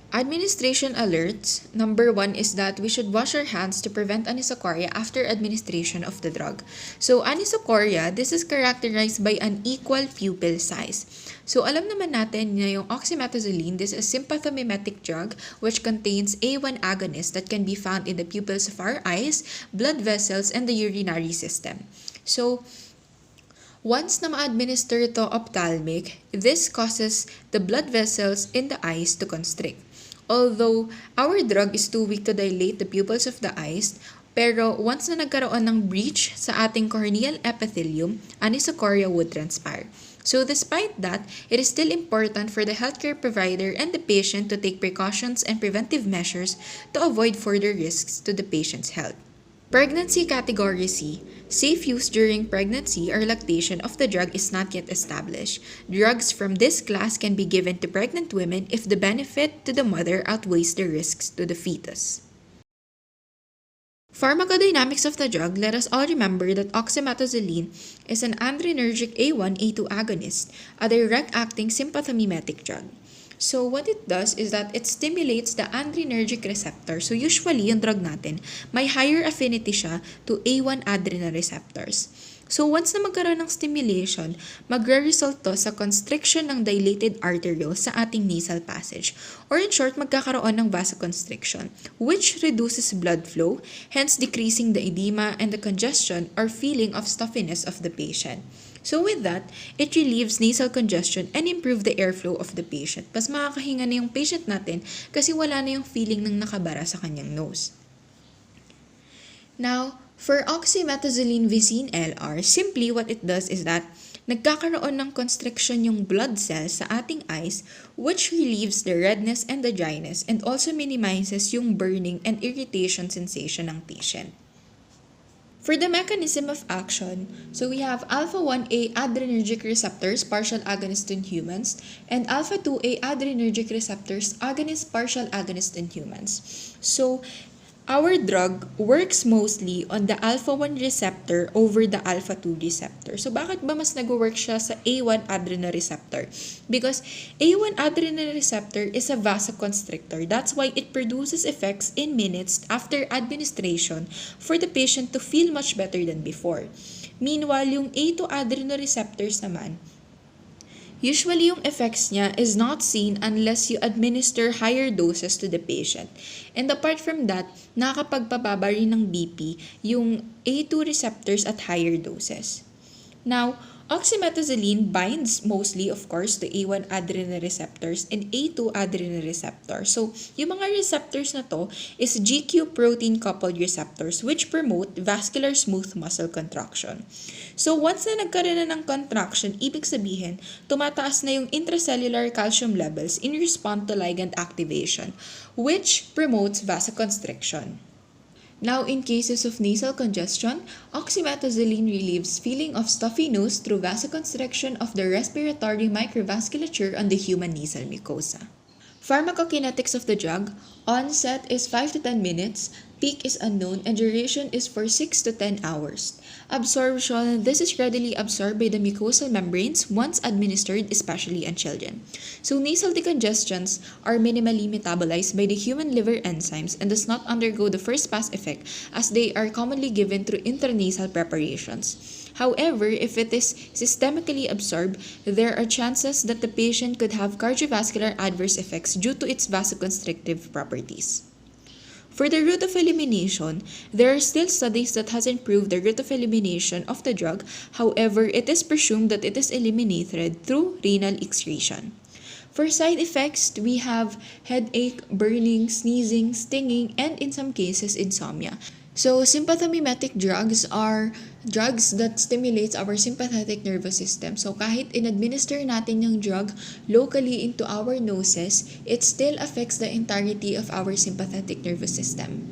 Administration alerts. Number 1 is that we should wash our hands to prevent anisocoria after administration of the drug. So, anisocoria, this is characterized by an equal pupil size. So, alam naman natin na yung oxymetazaline, this is a sympathomimetic drug which contains A1 agonist that can be found in the pupils of our eyes, blood vessels, and the urinary system. So, once na ma-administer ito ophthalmic, this causes the blood vessels in the eyes to constrict. Although our drug is too weak to dilate the pupils of the eyes, pero once na nagkaroon ng breach sa ating corneal epithelium, anisocoria would transpire. So despite that, it is still important for the healthcare provider and the patient to take precautions and preventive measures to avoid further risks to the patient's health. Pregnancy Category C. Safe use during pregnancy or lactation of the drug is not yet established. Drugs from this class can be given to pregnant women if the benefit to the mother outweighs the risks to the fetus. Pharmacodynamics of the drug, let us all remember that oxymetazaline is an adrenergic A1/A2 agonist, a direct-acting sympathomimetic drug. So what it does is that it stimulates the adrenergic receptor. So usually, yung drug natin, may higher affinity siya to A1 adrenal receptors. So once na magkaroon ng stimulation, magre-result to sa constriction ng dilated arterioles sa ating nasal passage. Or in short, magkakaroon ng vasoconstriction, which reduces blood flow, hence decreasing the edema and the congestion or feeling of stuffiness of the patient. So with that, it relieves nasal congestion and improve the airflow of the patient. Mas makakahinga na yung patient natin kasi wala na yung feeling ng nakabara sa kanyang nose. Now, for oxymetazoline Vicine LR, simply what it does is that nagkakaroon ng constriction yung blood cells sa ating eyes, which relieves the redness and the dryness and also minimizes yung burning and irritation sensation ng patient. For the mechanism of action, so we have alpha-1A adrenergic receptors, partial agonist in humans, and alpha-2A adrenergic receptors, agonist, partial agonist in humans. So, our drug works mostly on the alpha-1 receptor over the alpha-2 receptor. So, bakit ba mas nag-work siya sa A1 adrenoreceptor? Because A1 adrenoreceptor is a vasoconstrictor. That's why it produces effects in minutes after administration for the patient to feel much better than before. Meanwhile, yung A2 adrenoreceptors naman, usually, yung effects niya is not seen unless you administer higher doses to the patient. And apart from that, nakakapagpababa rin ng BP yung A2 receptors at higher doses. Now, oxymetazoline binds mostly, of course, to A1 adrenoreceptors and A2 adrenoreceptor. So, yung mga receptors na to is GQ protein-coupled receptors which promote vascular smooth muscle contraction. So, once na nagkaroon na ng contraction, ibig sabihin, tumataas na yung intracellular calcium levels in response to ligand activation, which promotes vasoconstriction. Now, in cases of nasal congestion, oxymetazoline relieves feeling of stuffy nose through vasoconstriction of the respiratory microvasculature on the human nasal mucosa. Pharmacokinetics of the drug, onset is 5 to 10 minutes, peak is unknown, and duration is for 6 to 10 hours. Absorption, this is readily absorbed by the mucosal membranes once administered, especially in children. So nasal decongestants are minimally metabolized by the human liver enzymes and does not undergo the first pass effect as they are commonly given through intranasal preparations. However, if it is systemically absorbed, there are chances that the patient could have cardiovascular adverse effects due to its vasoconstrictive properties. For the route of elimination, there are still studies that has improved the route of elimination of the drug. However, it is presumed that it is eliminated through renal excretion. For side effects, we have headache, burning, sneezing, stinging, and in some cases, insomnia. So, sympathomimetic drugs are drugs that stimulates our sympathetic nervous system. So, kahit in-administer natin yung drug locally into our noses, it still affects the entirety of our sympathetic nervous system.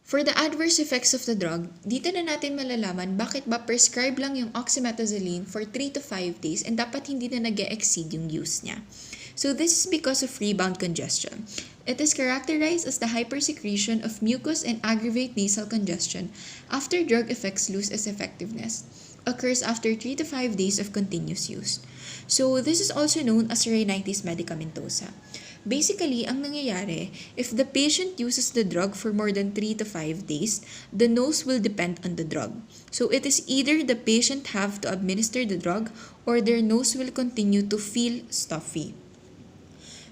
For the adverse effects of the drug, dito na natin malalaman bakit ba prescribe lang yung oxymetazoline for 3 to 5 days and dapat hindi na nag-exceed yung use niya. So this is because of rebound congestion. It is characterized as the hypersecretion of mucus and aggravate nasal congestion after drug effects lose its effectiveness. Occurs after 3 to 5 days of continuous use. So this is also known as rhinitis medicamentosa. Basically, ang nangyayari, if the patient uses the drug for more than 3 to 5 days, the nose will depend on the drug. So it is either the patient have to administer the drug or their nose will continue to feel stuffy.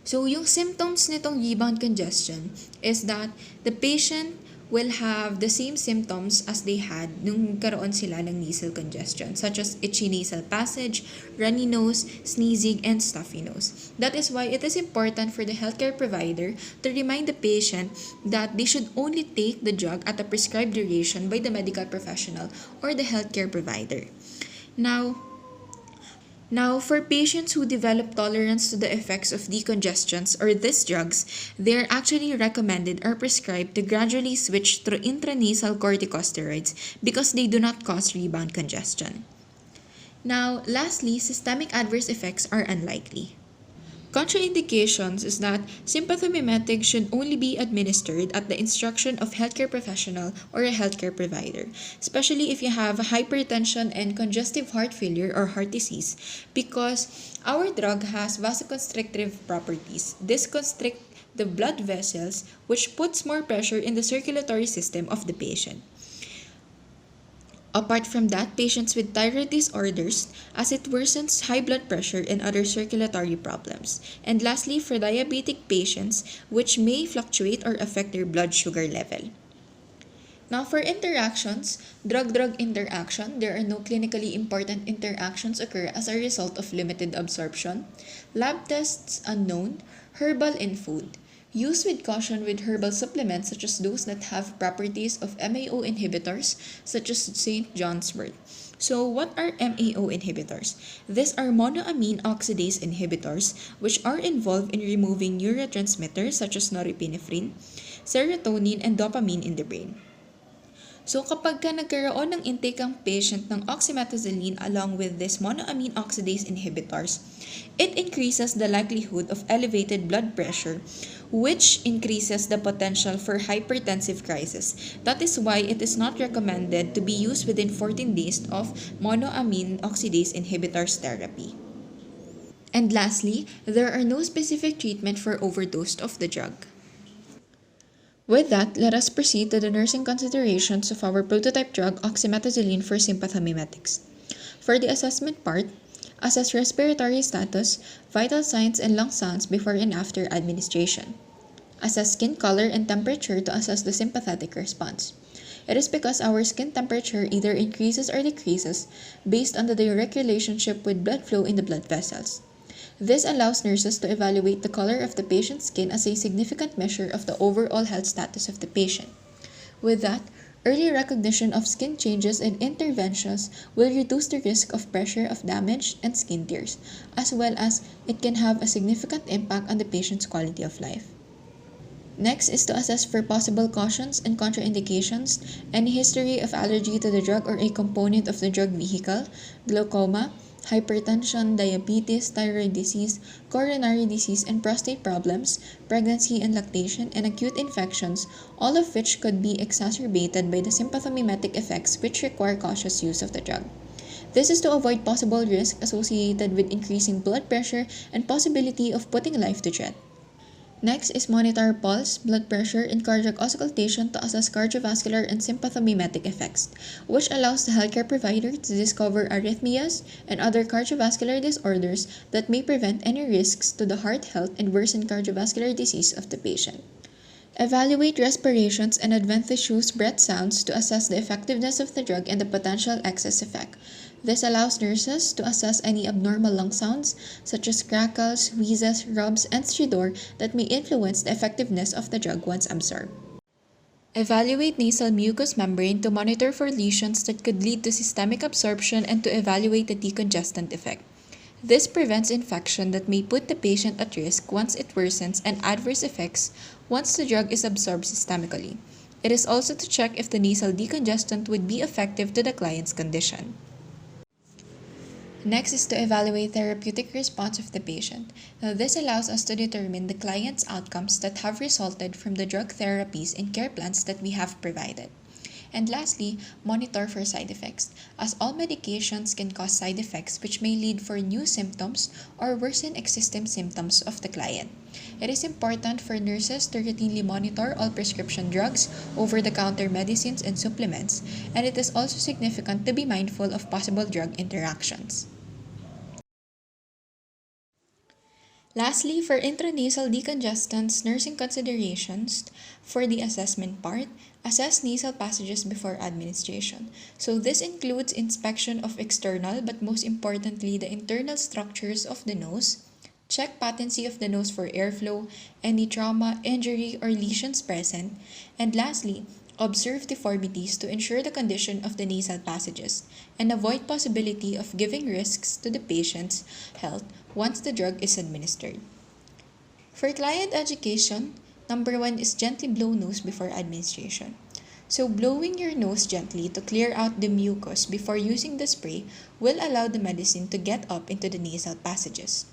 So, yung symptoms nitong rebound congestion is that the patient will have the same symptoms as they had nung karoon sila ng nasal congestion, such as itchy nasal passage, runny nose, sneezing, and stuffy nose. That is why it is important for the healthcare provider to remind the patient that they should only take the drug at a prescribed duration by the medical professional or the healthcare provider. Now, for patients who develop tolerance to the effects of decongestants or these drugs, they are actually recommended or prescribed to gradually switch through intranasal corticosteroids because they do not cause rebound congestion. Now, lastly, systemic adverse effects are unlikely. Contraindications is that sympathomimetics should only be administered at the instruction of healthcare professional or a healthcare provider, especially if you have hypertension and congestive heart failure or heart disease, because our drug has vasoconstrictive properties. This constrict the blood vessels, which puts more pressure in the circulatory system of the patient. Apart from that, patients with thyroid disorders, as it worsens high blood pressure and other circulatory problems. And lastly, for diabetic patients, which may fluctuate or affect their blood sugar level. Now, for interactions, drug-drug interaction, there are no clinically important interactions occur as a result of limited absorption. Lab tests unknown, herbal in food. Use with caution with herbal supplements such as those that have properties of MAO inhibitors, such as St. John's wort. So, what are MAO inhibitors? These are monoamine oxidase inhibitors, which are involved in removing neurotransmitters such as norepinephrine, serotonin, and dopamine in the brain. So kapag ka nagkaroon ng intake ang patient ng oxymetazaline along with these monoamine oxidase inhibitors, it increases the likelihood of elevated blood pressure, which increases the potential for hypertensive crisis. That is why it is not recommended to be used within 14 days of monoamine oxidase inhibitors therapy. And lastly, there are no specific treatment for overdose of the drug. With that, let us proceed to the nursing considerations of our prototype drug oxymetazaline for sympathomimetics. For the assessment part, assess respiratory status, vital signs, and lung sounds before and after administration. Assess skin color and temperature to assess the sympathetic response. It is because our skin temperature either increases or decreases based on the direct relationship with blood flow in the blood vessels. This allows nurses to evaluate the color of the patient's skin as a significant measure of the overall health status of the patient. With that, early recognition of skin changes and interventions will reduce the risk of pressure of damage and skin tears, as well as it can have a significant impact on the patient's quality of life. Next is to assess for possible cautions and contraindications, any history of allergy to the drug or a component of the drug vehicle, glaucoma, hypertension, diabetes, thyroid disease, coronary disease, and prostate problems, pregnancy and lactation, and acute infections, all of which could be exacerbated by the sympathomimetic effects which require cautious use of the drug. This is to avoid possible risk associated with increasing blood pressure and possibility of putting life to threat. Next is monitor pulse, blood pressure, and cardiac auscultation to assess cardiovascular and sympathomimetic effects, which allows the healthcare provider to discover arrhythmias and other cardiovascular disorders that may prevent any risks to the heart health and worsen cardiovascular disease of the patient. Evaluate respirations and adventitious breath sounds to assess the effectiveness of the drug and the potential excess effect. This allows nurses to assess any abnormal lung sounds, such as crackles, wheezes, rubs, and stridor that may influence the effectiveness of the drug once absorbed. Evaluate nasal mucous membrane to monitor for lesions that could lead to systemic absorption and to evaluate the decongestant effect. This prevents infection that may put the patient at risk once it worsens and adverse effects once the drug is absorbed systemically. It is also to check if the nasal decongestant would be effective to the client's condition. Next is to evaluate therapeutic response of the patient. Now, this allows us to determine the client's outcomes that have resulted from the drug therapies and care plans that we have provided. And lastly, monitor for side effects, as all medications can cause side effects which may lead for new symptoms or worsen existing symptoms of the client. It is important for nurses to routinely monitor all prescription drugs, over-the-counter medicines, and supplements, and it is also significant to be mindful of possible drug interactions. Lastly, for intranasal decongestants, nursing considerations for the assessment part, assess nasal passages before administration. So this includes inspection of external but most importantly the internal structures of the nose, check patency of the nose for airflow, any trauma, injury, or lesions present, and lastly, observe deformities to ensure the condition of the nasal passages and avoid possibility of giving risks to the patient's health once the drug is administered. For client education, number 1 is gently blow nose before administration. So blowing your nose gently to clear out the mucus before using the spray will allow the medicine to get up into the nasal passages.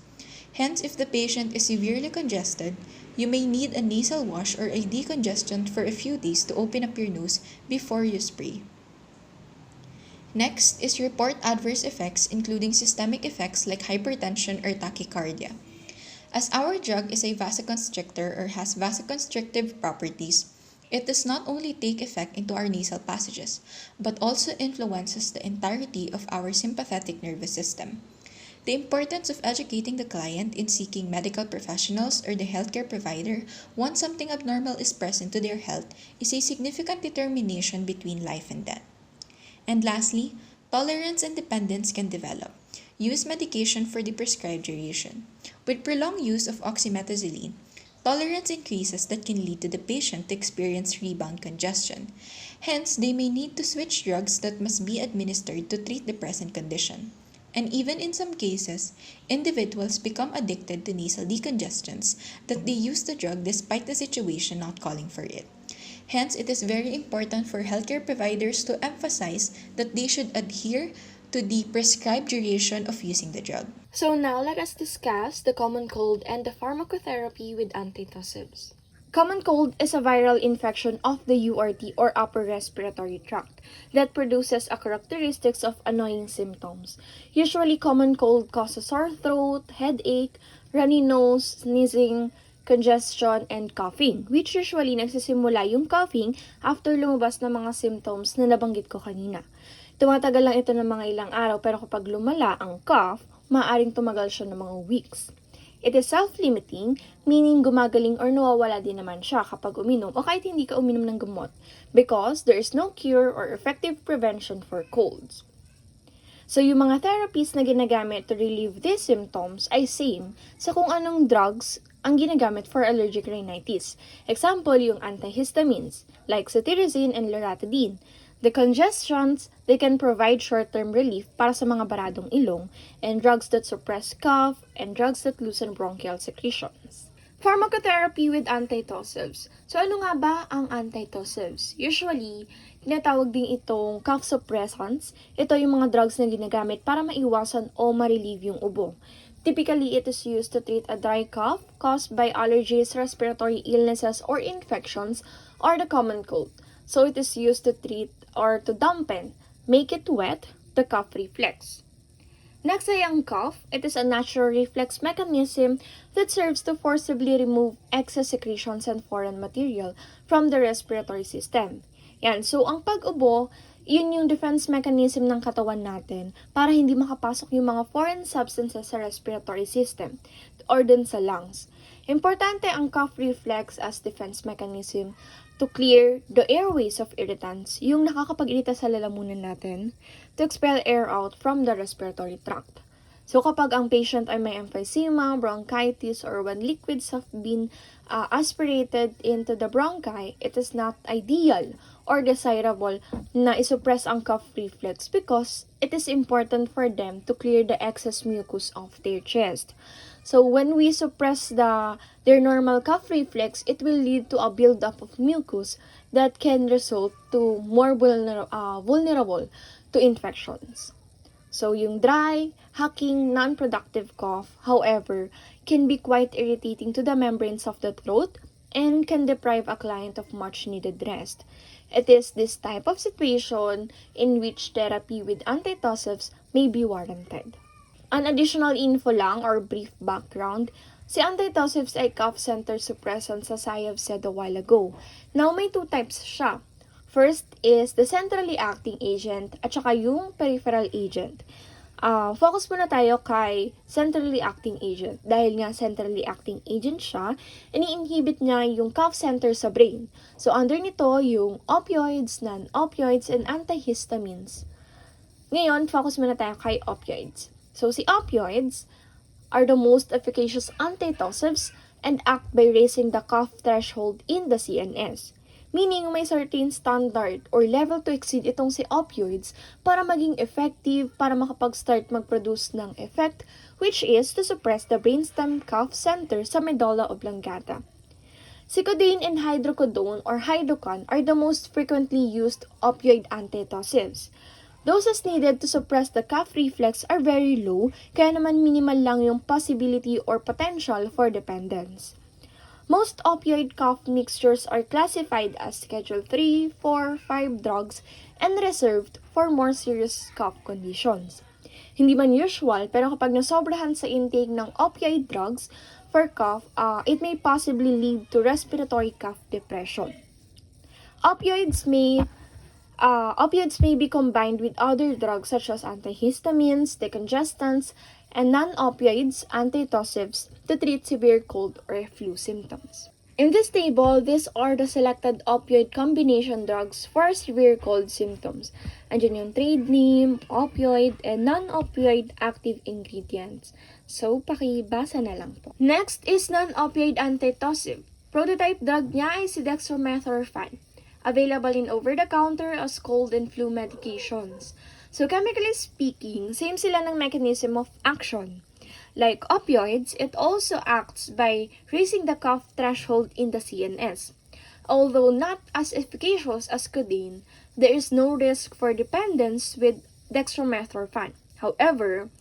Hence, if the patient is severely congested, you may need a nasal wash or a decongestant for a few days to open up your nose before you spray. Next is report adverse effects including systemic effects like hypertension or tachycardia. As our drug is a vasoconstrictor or has vasoconstrictive properties, it does not only take effect into our nasal passages, but also influences the entirety of our sympathetic nervous system. The importance of educating the client in seeking medical professionals or the healthcare provider once something abnormal is present to their health is a significant determination between life and death. And lastly, tolerance and dependence can develop. Use medication for the prescribed duration. With prolonged use of oxymetazaline, Tolerance increases that can lead to the patient to experience rebound congestion. Hence, they may need to switch drugs that must be administered to treat the present condition. And even in some cases, individuals become addicted to nasal decongestants that they use the drug despite the situation not calling for it. Hence, it is very important for healthcare providers to emphasize that they should adhere to the prescribed duration of using the drug. So now let us discuss the common cold and the pharmacotherapy with antitussives. Common cold is a viral infection of the URT or upper respiratory tract that produces a characteristics of annoying symptoms. Usually common cold causes sore throat, headache, runny nose, sneezing, congestion, and coughing, which usually nagsisimula yung coughing after lumabas ng mga symptoms na nabanggit ko kanina. Tumatagal lang ito ng mga ilang araw pero kapag lumala ang cough, maaaring tumagal siya ng mga weeks. It is self-limiting, meaning gumagaling or nawawala din naman siya kapag uminom o kahit hindi ka uminom ng gamot because there is no cure or effective prevention for colds. So yung mga therapies na ginagamit to relieve these symptoms ay same sa kung anong drugs ang ginagamit for allergic rhinitis. Example, yung antihistamines like cetirizine and loratadine. The congestions, they can provide short-term relief para sa mga baradong ilong, and drugs that suppress cough, and drugs that loosen bronchial secretions. Pharmacotherapy with antitussives. So ano nga ba ang antitussives? Usually, tinatawag din itong cough suppressants. Ito yung mga drugs na ginagamit para maiwasan o ma-relieve yung ubo. Typically, it is used to treat a dry cough caused by allergies, respiratory illnesses, or infections, or the common cold. So it is used to treat or to dampen, make it wet, the cough reflex. Next ay ang cough. It is a natural reflex mechanism that serves to forcibly remove excess secretions and foreign material from the respiratory system. Yan, so ang pag-ubo, yun yung defense mechanism ng katawan natin para hindi makapasok yung mga foreign substances sa respiratory system or dun sa lungs. Importante ang cough reflex as defense mechanism to clear the airways of irritants, yung nakakapag-irita sa lalamunan natin, to expel air out from the respiratory tract. So kapag ang patient ay may emphysema, bronchitis, or when liquids have been aspirated into the bronchi, it is not ideal or desirable na isuppress ang cough reflex because it is important for them to clear the excess mucus of their chest. So when we suppress their normal cough reflex, it will lead to a buildup of mucus that can result to more vulnerable to infections. So yung dry, hacking, non-productive cough, however, can be quite irritating to the membranes of the throat and can deprive a client of much needed rest. It is this type of situation in which therapy with antitussives may be warranted. An additional info lang or brief background, si antitussives ay cough center suppressants as I have said a while ago. Now may two types siya. First is the centrally acting agent at saka yung peripheral agent. Focus muna tayo kay centrally acting agent. Dahil nga centrally acting agent siya, ini-inhibit niya yung cough center sa brain. So under nito yung opioids, non-opioids, and antihistamines. Ngayon, focus muna tayo kay opioids. So si opioids are the most efficacious antitussives and act by raising the cough threshold in the CNS. Meaning may certain standard or level to exceed itong si opioids para maging effective, para makapag-start mag-produce ng effect, which is to suppress the brainstem cough center sa medulla oblongata. Si codeine and hydrocodone or Hydrocan are the most frequently used opioid antitussives. Doses needed to suppress the cough reflex are very low, kaya naman minimal lang yung possibility or potential for dependence. Most opioid cough mixtures are classified as Schedule 3, 4, 5 drugs and reserved for more serious cough conditions. Hindi man usual, pero kapag nasobrahan sa intake ng opioid drugs for cough, it may possibly lead to respiratory cough depression. Opioids may be combined with other drugs such as antihistamines, decongestants, and non-opioids, antitussives, to treat severe cold or flu symptoms. In this table, these are the selected opioid combination drugs for severe cold symptoms. Andyan yung trade name, opioid, and non-opioid active ingredients. So, pakibasa na lang po. Next is non-opioid antitussive. Prototype drug niya ay si dextromethorphan, available in over-the-counter as cold and flu medications. So, chemically speaking, same sila ng mechanism of action. Like opioids, it also acts by raising the cough threshold in the CNS. Although not as efficacious as codeine, there is no risk for dependence with dextromethorphan. However,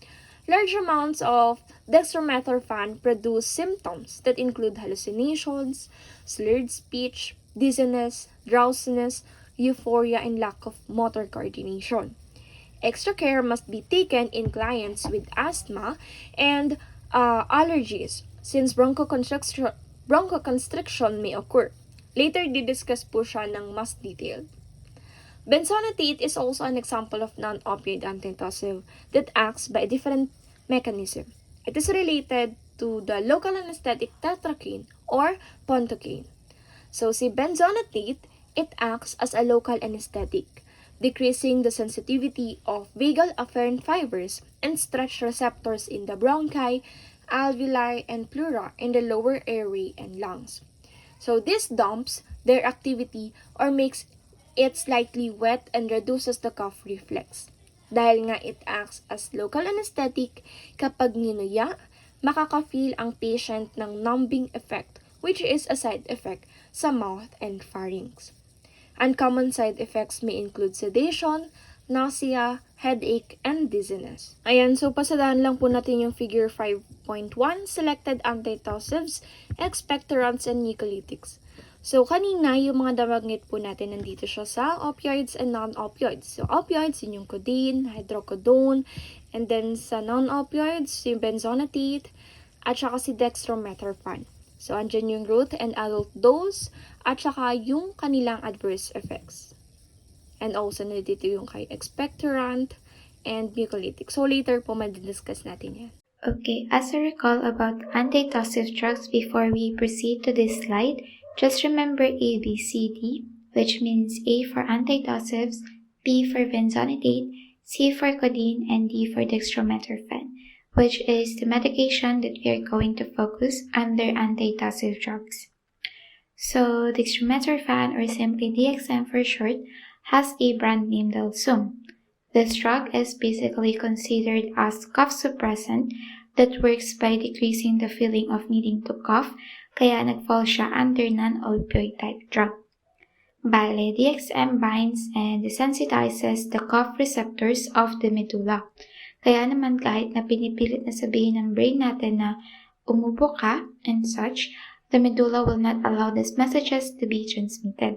large amounts of dextromethorphan produce symptoms that include hallucinations, slurred speech, dizziness, drowsiness, euphoria, and lack of motor coordination. Extra care must be taken in clients with asthma and allergies since bronchoconstriction may occur. Later, didiscuss po siya ng mas detailed. Benzonatate is also an example of non-opioid antitussive that acts by a different mechanism. It is related to the local anesthetic tetracaine or pontocaine. So, si benzonatate, it acts as a local anesthetic, decreasing the sensitivity of vagal afferent fibers and stretch receptors in the bronchi, alveoli, and pleura in the lower airway and lungs. So this dumps their activity or makes it slightly wet and reduces the cough reflex. Dahil nga it acts as local anesthetic, kapag ninuya, makaka-feel ang patient ng numbing effect, which is a side effect sa mouth and pharynx. Uncommon side effects may include sedation, nausea, headache, and dizziness. Ayan, so pasadaan lang po natin yung figure 5.1, selected antitussives, expectorants, and mucolytics. So, kanina, yung mga nabanggit po natin, nandito siya sa opioids and non-opioids. So, opioids, yun yung codeine, hydrocodone, and then sa non-opioids, yung benzonatate, at saka si dextromethorphan. So, andyan yung root and adult dose, at saka yung kanilang adverse effects. And also, nandito yung kay expectorant and mucolytic. So, later po, madidiscuss natin yan. Okay, as a recall about antitussive drugs before we proceed to this slide, just remember A, B, C, D, which means A for antitussives, B for benzonatate, C for codeine, and D for dextromethorphan, which is the medication that we are going to focus under antitussive drugs. So, dextromethorphan, or simply DXM for short, has a brand name Delsum. This drug is basically considered as cough suppressant that works by decreasing the feeling of needing to cough, kaya nagfall siya under non-opioid type drug. Bale, DXM binds and desensitizes the cough receptors of the medulla. Kaya naman kahit na pinipilit na sabihin ng brain natin na umubo ka and such, the medulla will not allow these messages to be transmitted.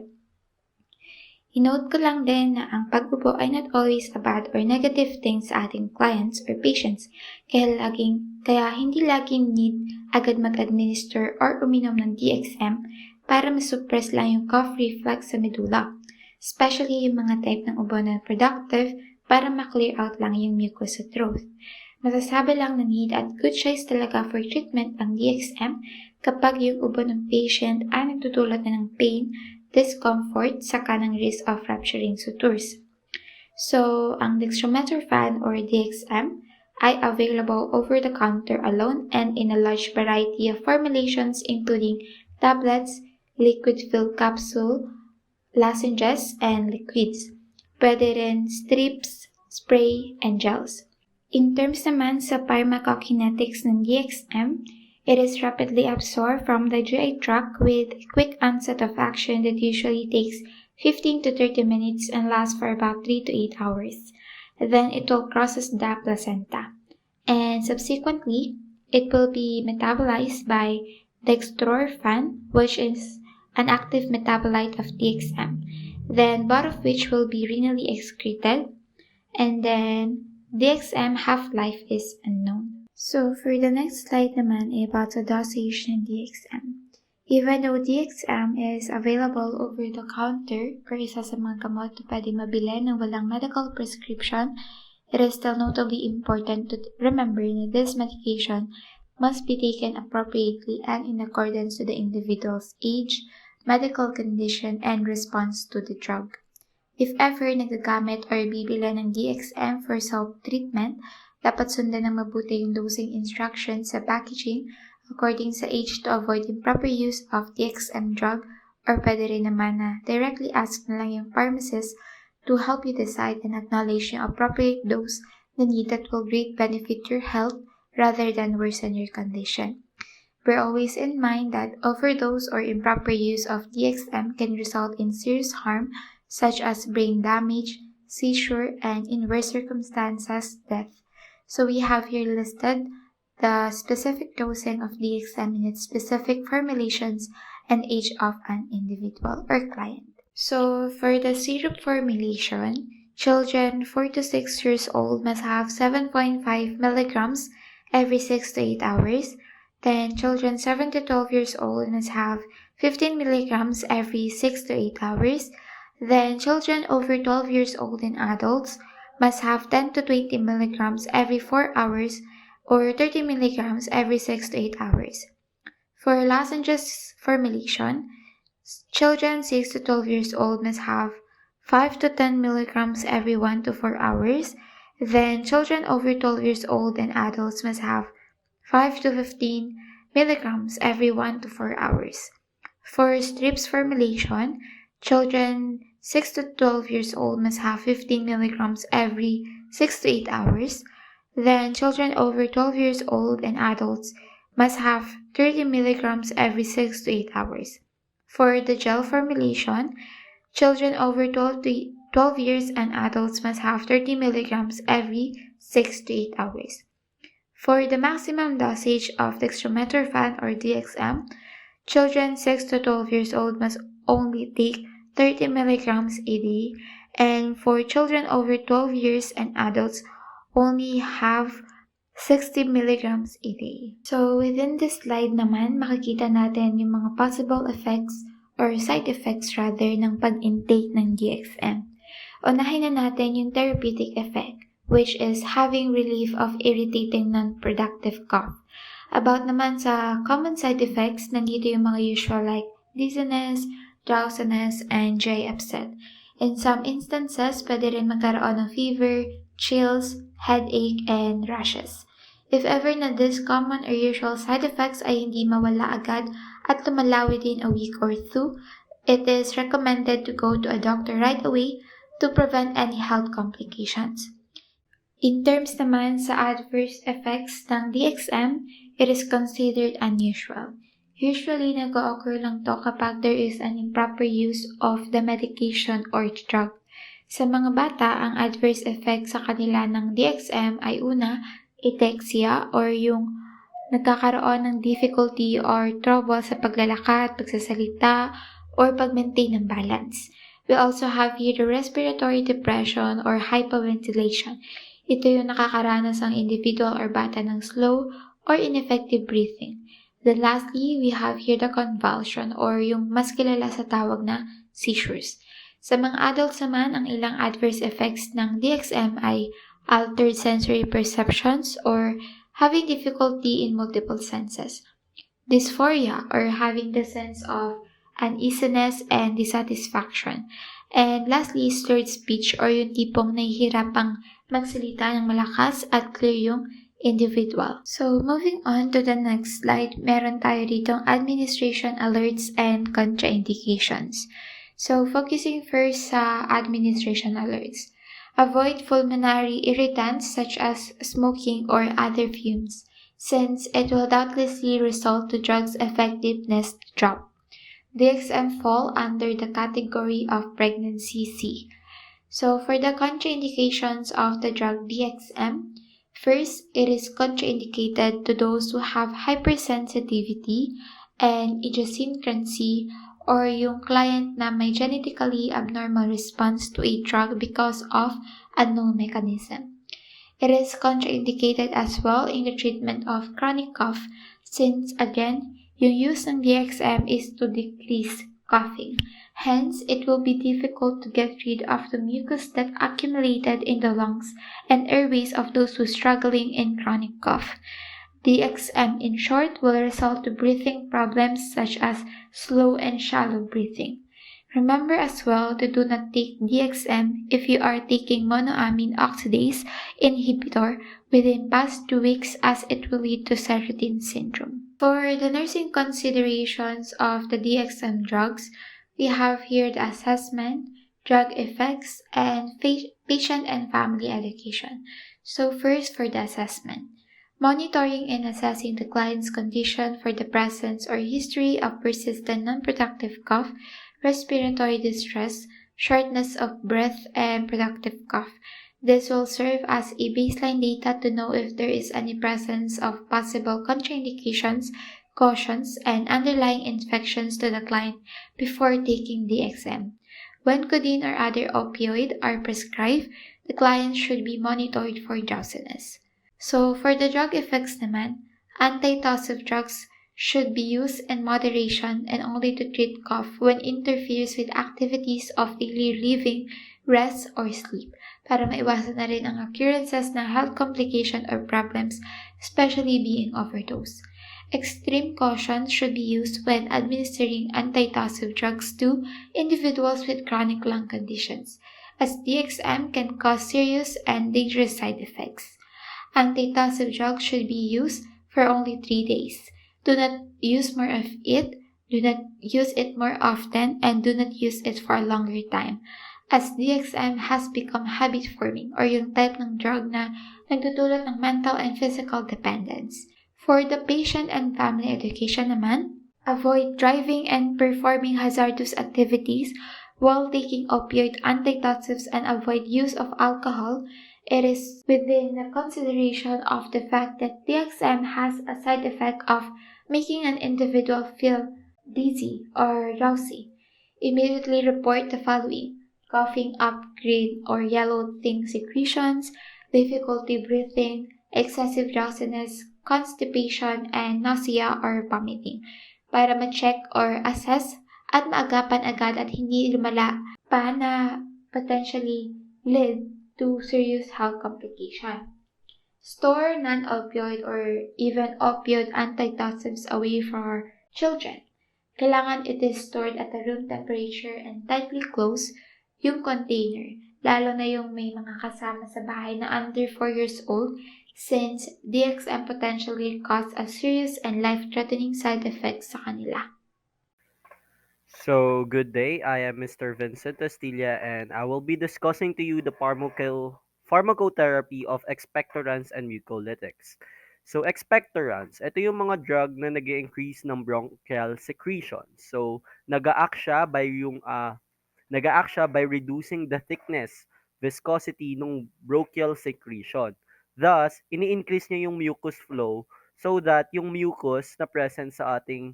I-note ko lang din na ang pag-ubo ay not always a bad or negative thing sa ating clients or patients, kaya hindi laging need agad mag-administer or uminom ng DXM para masuppress lang yung cough reflex sa medulla, especially yung mga type ng ubo na productive para ma-clear out lang yung mucus sa throat. Masasabi lang na need at good choice talaga for treatment ang DXM kapag yung ubo ng patient ay nagdudulot na ng pain, discomfort, saka ng risk of rupturing sutures. So, ang dextromethorphan or DXM ay available over the counter alone and in a large variety of formulations including tablets, liquid-filled capsule, lozenges, and liquids. Pwede rin strips, spray, and gels. In terms naman sa pharmacokinetics ng DXM, it is rapidly absorbed from the GI tract with a quick onset of action that usually takes 15 to 30 minutes and lasts for about 3 to 8 hours. Then it will cross the placenta. And subsequently, it will be metabolized by dextrorphan, which is an active metabolite of DXM. Then both of which will be renally excreted. And then DXM half-life is unknown. So, for the next slide naman ay about the dosage ng DXM. Even though DXM is available over the counter or isa sa mga gamot na pwede mabili ng walang medical prescription, it is still notably important to remember na this medication must be taken appropriately and in accordance to the individual's age, medical condition, and response to the drug. If ever nagagamit or bibili ng DXM for self-treatment, dapat sundan ng mabuti yung dosing instructions sa packaging according sa age to avoid improper use of DXM drug, or pwede rin naman na directly ask na lang yung pharmacist to help you decide and acknowledge yung appropriate dose na need that will great benefit your health rather than worsen your condition. Bear always in mind that overdose or improper use of DXM can result in serious harm such as brain damage, seizure, and in worse circumstances, death. So we have here listed the specific dosing of DXM in its specific formulations and age of an individual or client. So for the syrup formulation, children 4 to 6 years old must have 7.5 milligrams every 6 to 8 hours. Then children 7 to 12 years old must have 15 milligrams every 6 to 8 hours. Then children over 12 years old and adults must have 10 to 20 milligrams every 4 hours or 30 milligrams every 6 to 8 hours. For lozenges formulation, children 6 to 12 years old must have 5 to 10 milligrams every 1 to 4 hours. Then children over 12 years old and adults must have 5 to 15 milligrams every 1 to 4 hours. For strips formulation, children 6 to 12 years old must have 15 milligrams every 6 to 8 hours. Then children over 12 years old and adults must have 30 milligrams every 6 to 8 hours. For the gel formulation, children over 12 years and adults must have 30 milligrams every 6 to 8 hours. For the maximum dosage of dextromethorphan or DXM, children 6 to 12 years old must only take 30 milligrams a day, and for children over 12 years and adults only have 60 milligrams a day. So within this slide naman, makikita natin yung mga possible effects or side effects rather ng pag-intake ng DXM. Unahin na natin yung therapeutic effect, which is having relief of irritating non-productive cough. About naman sa common side effects, nandito yung mga usual like dizziness, drowsiness, and dry upset. In some instances, pwede rin magkaroon ng fever, chills, headache, and rashes. If ever na this common or usual side effects ay hindi mawala agad at lumala within a week or two, it is recommended to go to a doctor right away to prevent any health complications. In terms naman sa adverse effects ng DXM, it is considered unusual. Usually, nag-occur lang to kapag there is an improper use of the medication or drug. Sa mga bata, ang adverse effect sa kanila ng DXM ay una, ataxia or yung nagkakaroon ng difficulty or trouble sa paglalakad, pagsasalita, or pag-maintain ng balance. We also have here the respiratory depression or hypoventilation. Ito yung nakakaranas ang individual or bata ng slow or ineffective breathing. Then lastly, we have here the convulsion or yung mas kilala sa tawag na seizures. Sa mga adults naman, ang ilang adverse effects ng DXM ay altered sensory perceptions or having difficulty in multiple senses, dysphoria or having the sense of uneasiness and dissatisfaction, and lastly, slurred speech or yung tipong nahihirapang magsalita ng malakas at clear yung individual. So, moving on to the next slide, meron tayo ditong administration alerts and contraindications. So, focusing first sa administration alerts. Avoid pulmonary irritants such as smoking or other fumes, since it will doubtlessly result to drug's effectiveness drop. DXM fall under the category of pregnancy C. So, for the contraindications of the drug DXM, first, it is contraindicated to those who have hypersensitivity and idiosyncrasy or yung client na may genetically abnormal response to a drug because of unknown mechanism. It is contraindicated as well in the treatment of chronic cough since, again, yung use ng DXM is to decrease coughing. Hence, it will be difficult to get rid of the mucus that accumulated in the lungs and airways of those who are struggling in chronic cough. DXM, in short, will result to breathing problems such as slow and shallow breathing. Remember as well to do not take DXM if you are taking monoamine oxidase inhibitor within past 2 weeks, as it will lead to serotonin syndrome. For the nursing considerations of the DXM drugs, we have here the assessment, drug effects, and patient and family education. So first, for the assessment. Monitoring and assessing the client's condition for the presence or history of persistent non-productive cough, respiratory distress, shortness of breath, and productive cough. This will serve as a baseline data to know if there is any presence of possible contraindications, cautions, and underlying infections to the client before taking the exam. When codeine or other opioid are prescribed, the client should be monitored for drowsiness. So for the drug effects naman, antitussive drugs should be used in moderation and only to treat cough when interferes with activities of daily living, rest, or sleep para maiwasan na rin ang occurrences ng health complication or problems, especially being overdose. Extreme caution should be used when administering antitussive drugs to individuals with chronic lung conditions, as DXM can cause serious and dangerous side effects. Antitussive drugs should be used for only 3 days. Do not use more of it, do not use it more often, and do not use it for a longer time, as DXM has become habit-forming or yung type ng drug na nagdudulot ng mental and physical dependence. For the patient and family education naman, avoid driving and performing hazardous activities while taking opioid antitussives and avoid use of alcohol. It is within the consideration of the fact that DXM has a side effect of making an individual feel dizzy or drowsy. Immediately report the following: coughing up green or yellow tint secretions, difficulty breathing, excessive drowsiness, constipation, and nausea or vomiting para ma-check or assess at maagapan agad at hindi lumala pa na potentially lead to serious health complication. Store non-opioid or even opioid antitussives away from children. Kailangan it is stored at a room temperature and tightly closed yung container, lalo na yung may mga kasama sa bahay na under 4 years old, since DXM potentially cause a serious and life-threatening side effects sa kanila. So, good day. I am Mr. Vincent Astilla, and I will be discussing to you the pharmacotherapy of expectorants and mucolytics. So, expectorants, ito yung mga drug na nag-increase ng bronchial secretion. So, nag-act siya by reducing the thickness, viscosity ng bronchial secretion. Thus, ini-increase niya yung mucus flow so that yung mucus na present sa ating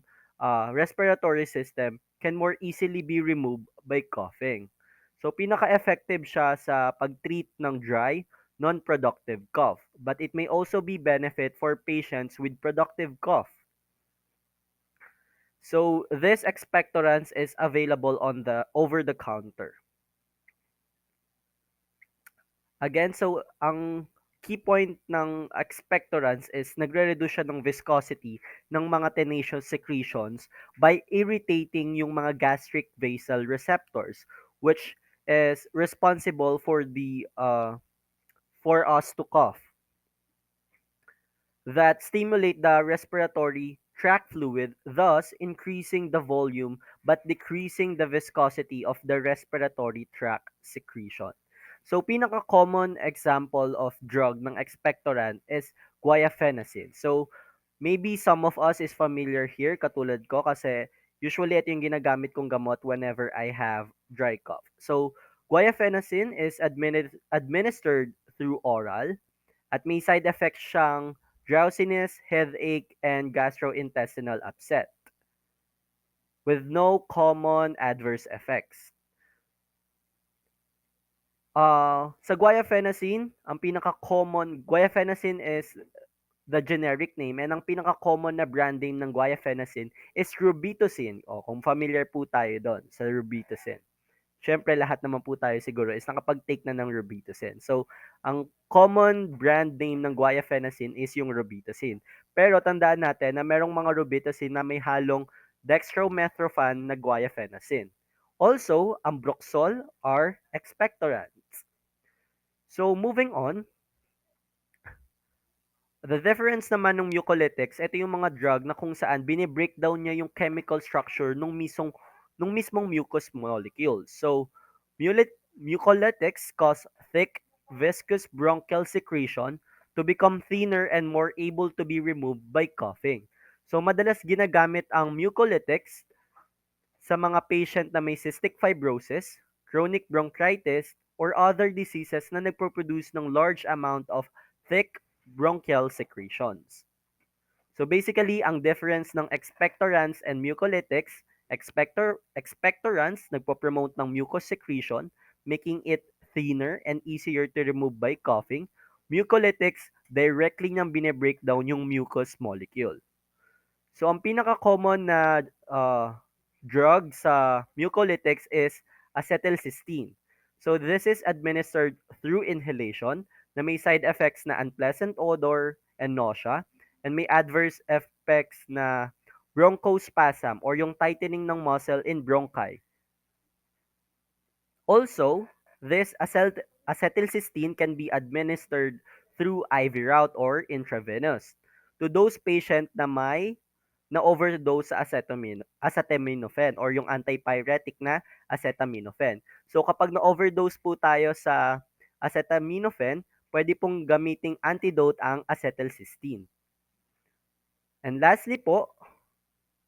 respiratory system can more easily be removed by coughing. So, pinaka-effective siya sa pag-treat ng dry, non-productive cough, but it may also be benefit for patients with productive cough. So, this expectorants is available on the over-the-counter. Again, so ang key point ng expectorants is nagre-reduce siya ng viscosity ng mga tenacious secretions by irritating yung mga gastric basal receptors, which is responsible for for us to cough, that stimulate the respiratory tract fluid, thus increasing the volume but decreasing the viscosity of the respiratory tract secretion. So, pinaka-common example of drug ng expectorant is guaifenesin. So, maybe some of us is familiar here, katulad ko, kasi usually ito yung ginagamit kong gamot whenever I have dry cough. So, guaifenesin is administered through oral at may side effects siyang drowsiness, headache, and gastrointestinal upset with no common adverse effects. Sa guaifenesin, guaifenesin is the generic name, and ang pinaka-common na brand name ng guaifenesin is Robitussin. O, kung familiar po tayo doon sa Robitussin. Siyempre, lahat naman po tayo siguro is nakapag-take na ng Robitussin. So, ang common brand name ng guaifenesin is yung Robitussin. Pero tandaan natin na merong mga robitussin na may halong dextromethorphan na guaifenesin. Also, ang Broxol are expectorants. So, moving on, the difference naman ng mucolytics, ito yung mga drug na kung saan bini-breakdown niya yung chemical structure nung mismong mucous molecule. So, mucolytics cause thick, viscous bronchial secretion to become thinner and more able to be removed by coughing. So, madalas ginagamit ang mucolytics sa mga patient na may cystic fibrosis, chronic bronchitis, or other diseases na nagpo-produce ng large amount of thick bronchial secretions. So basically, ang difference ng expectorants and mucolytics, expectorants nagpo-promote ng mucus secretion, making it thinner and easier to remove by coughing. Mucolytics, directly niyang bine-breakdown yung mucus molecule. So, ang pinaka-common na drug sa mucolytics is acetylcysteine. So, this is administered through inhalation na may side effects na unpleasant odor and nausea and may adverse effects na bronchospasm or yung tightening ng muscle in bronchi. Also, this acetylcysteine can be administered through IV route or intravenous to those patient na may na-overdose sa acetaminophen or yung antipyretic na acetaminophen. So kapag na-overdose po tayo sa acetaminophen, pwede pong gamiting antidote ang acetylcysteine. And lastly po,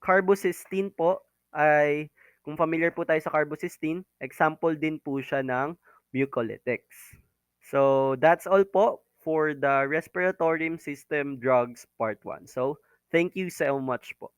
carbocysteine po ay, kung familiar po tayo sa carbocysteine, example din po siya ng mucolytics. So that's all po for the respiratory system drugs part 1. So thank you so much po.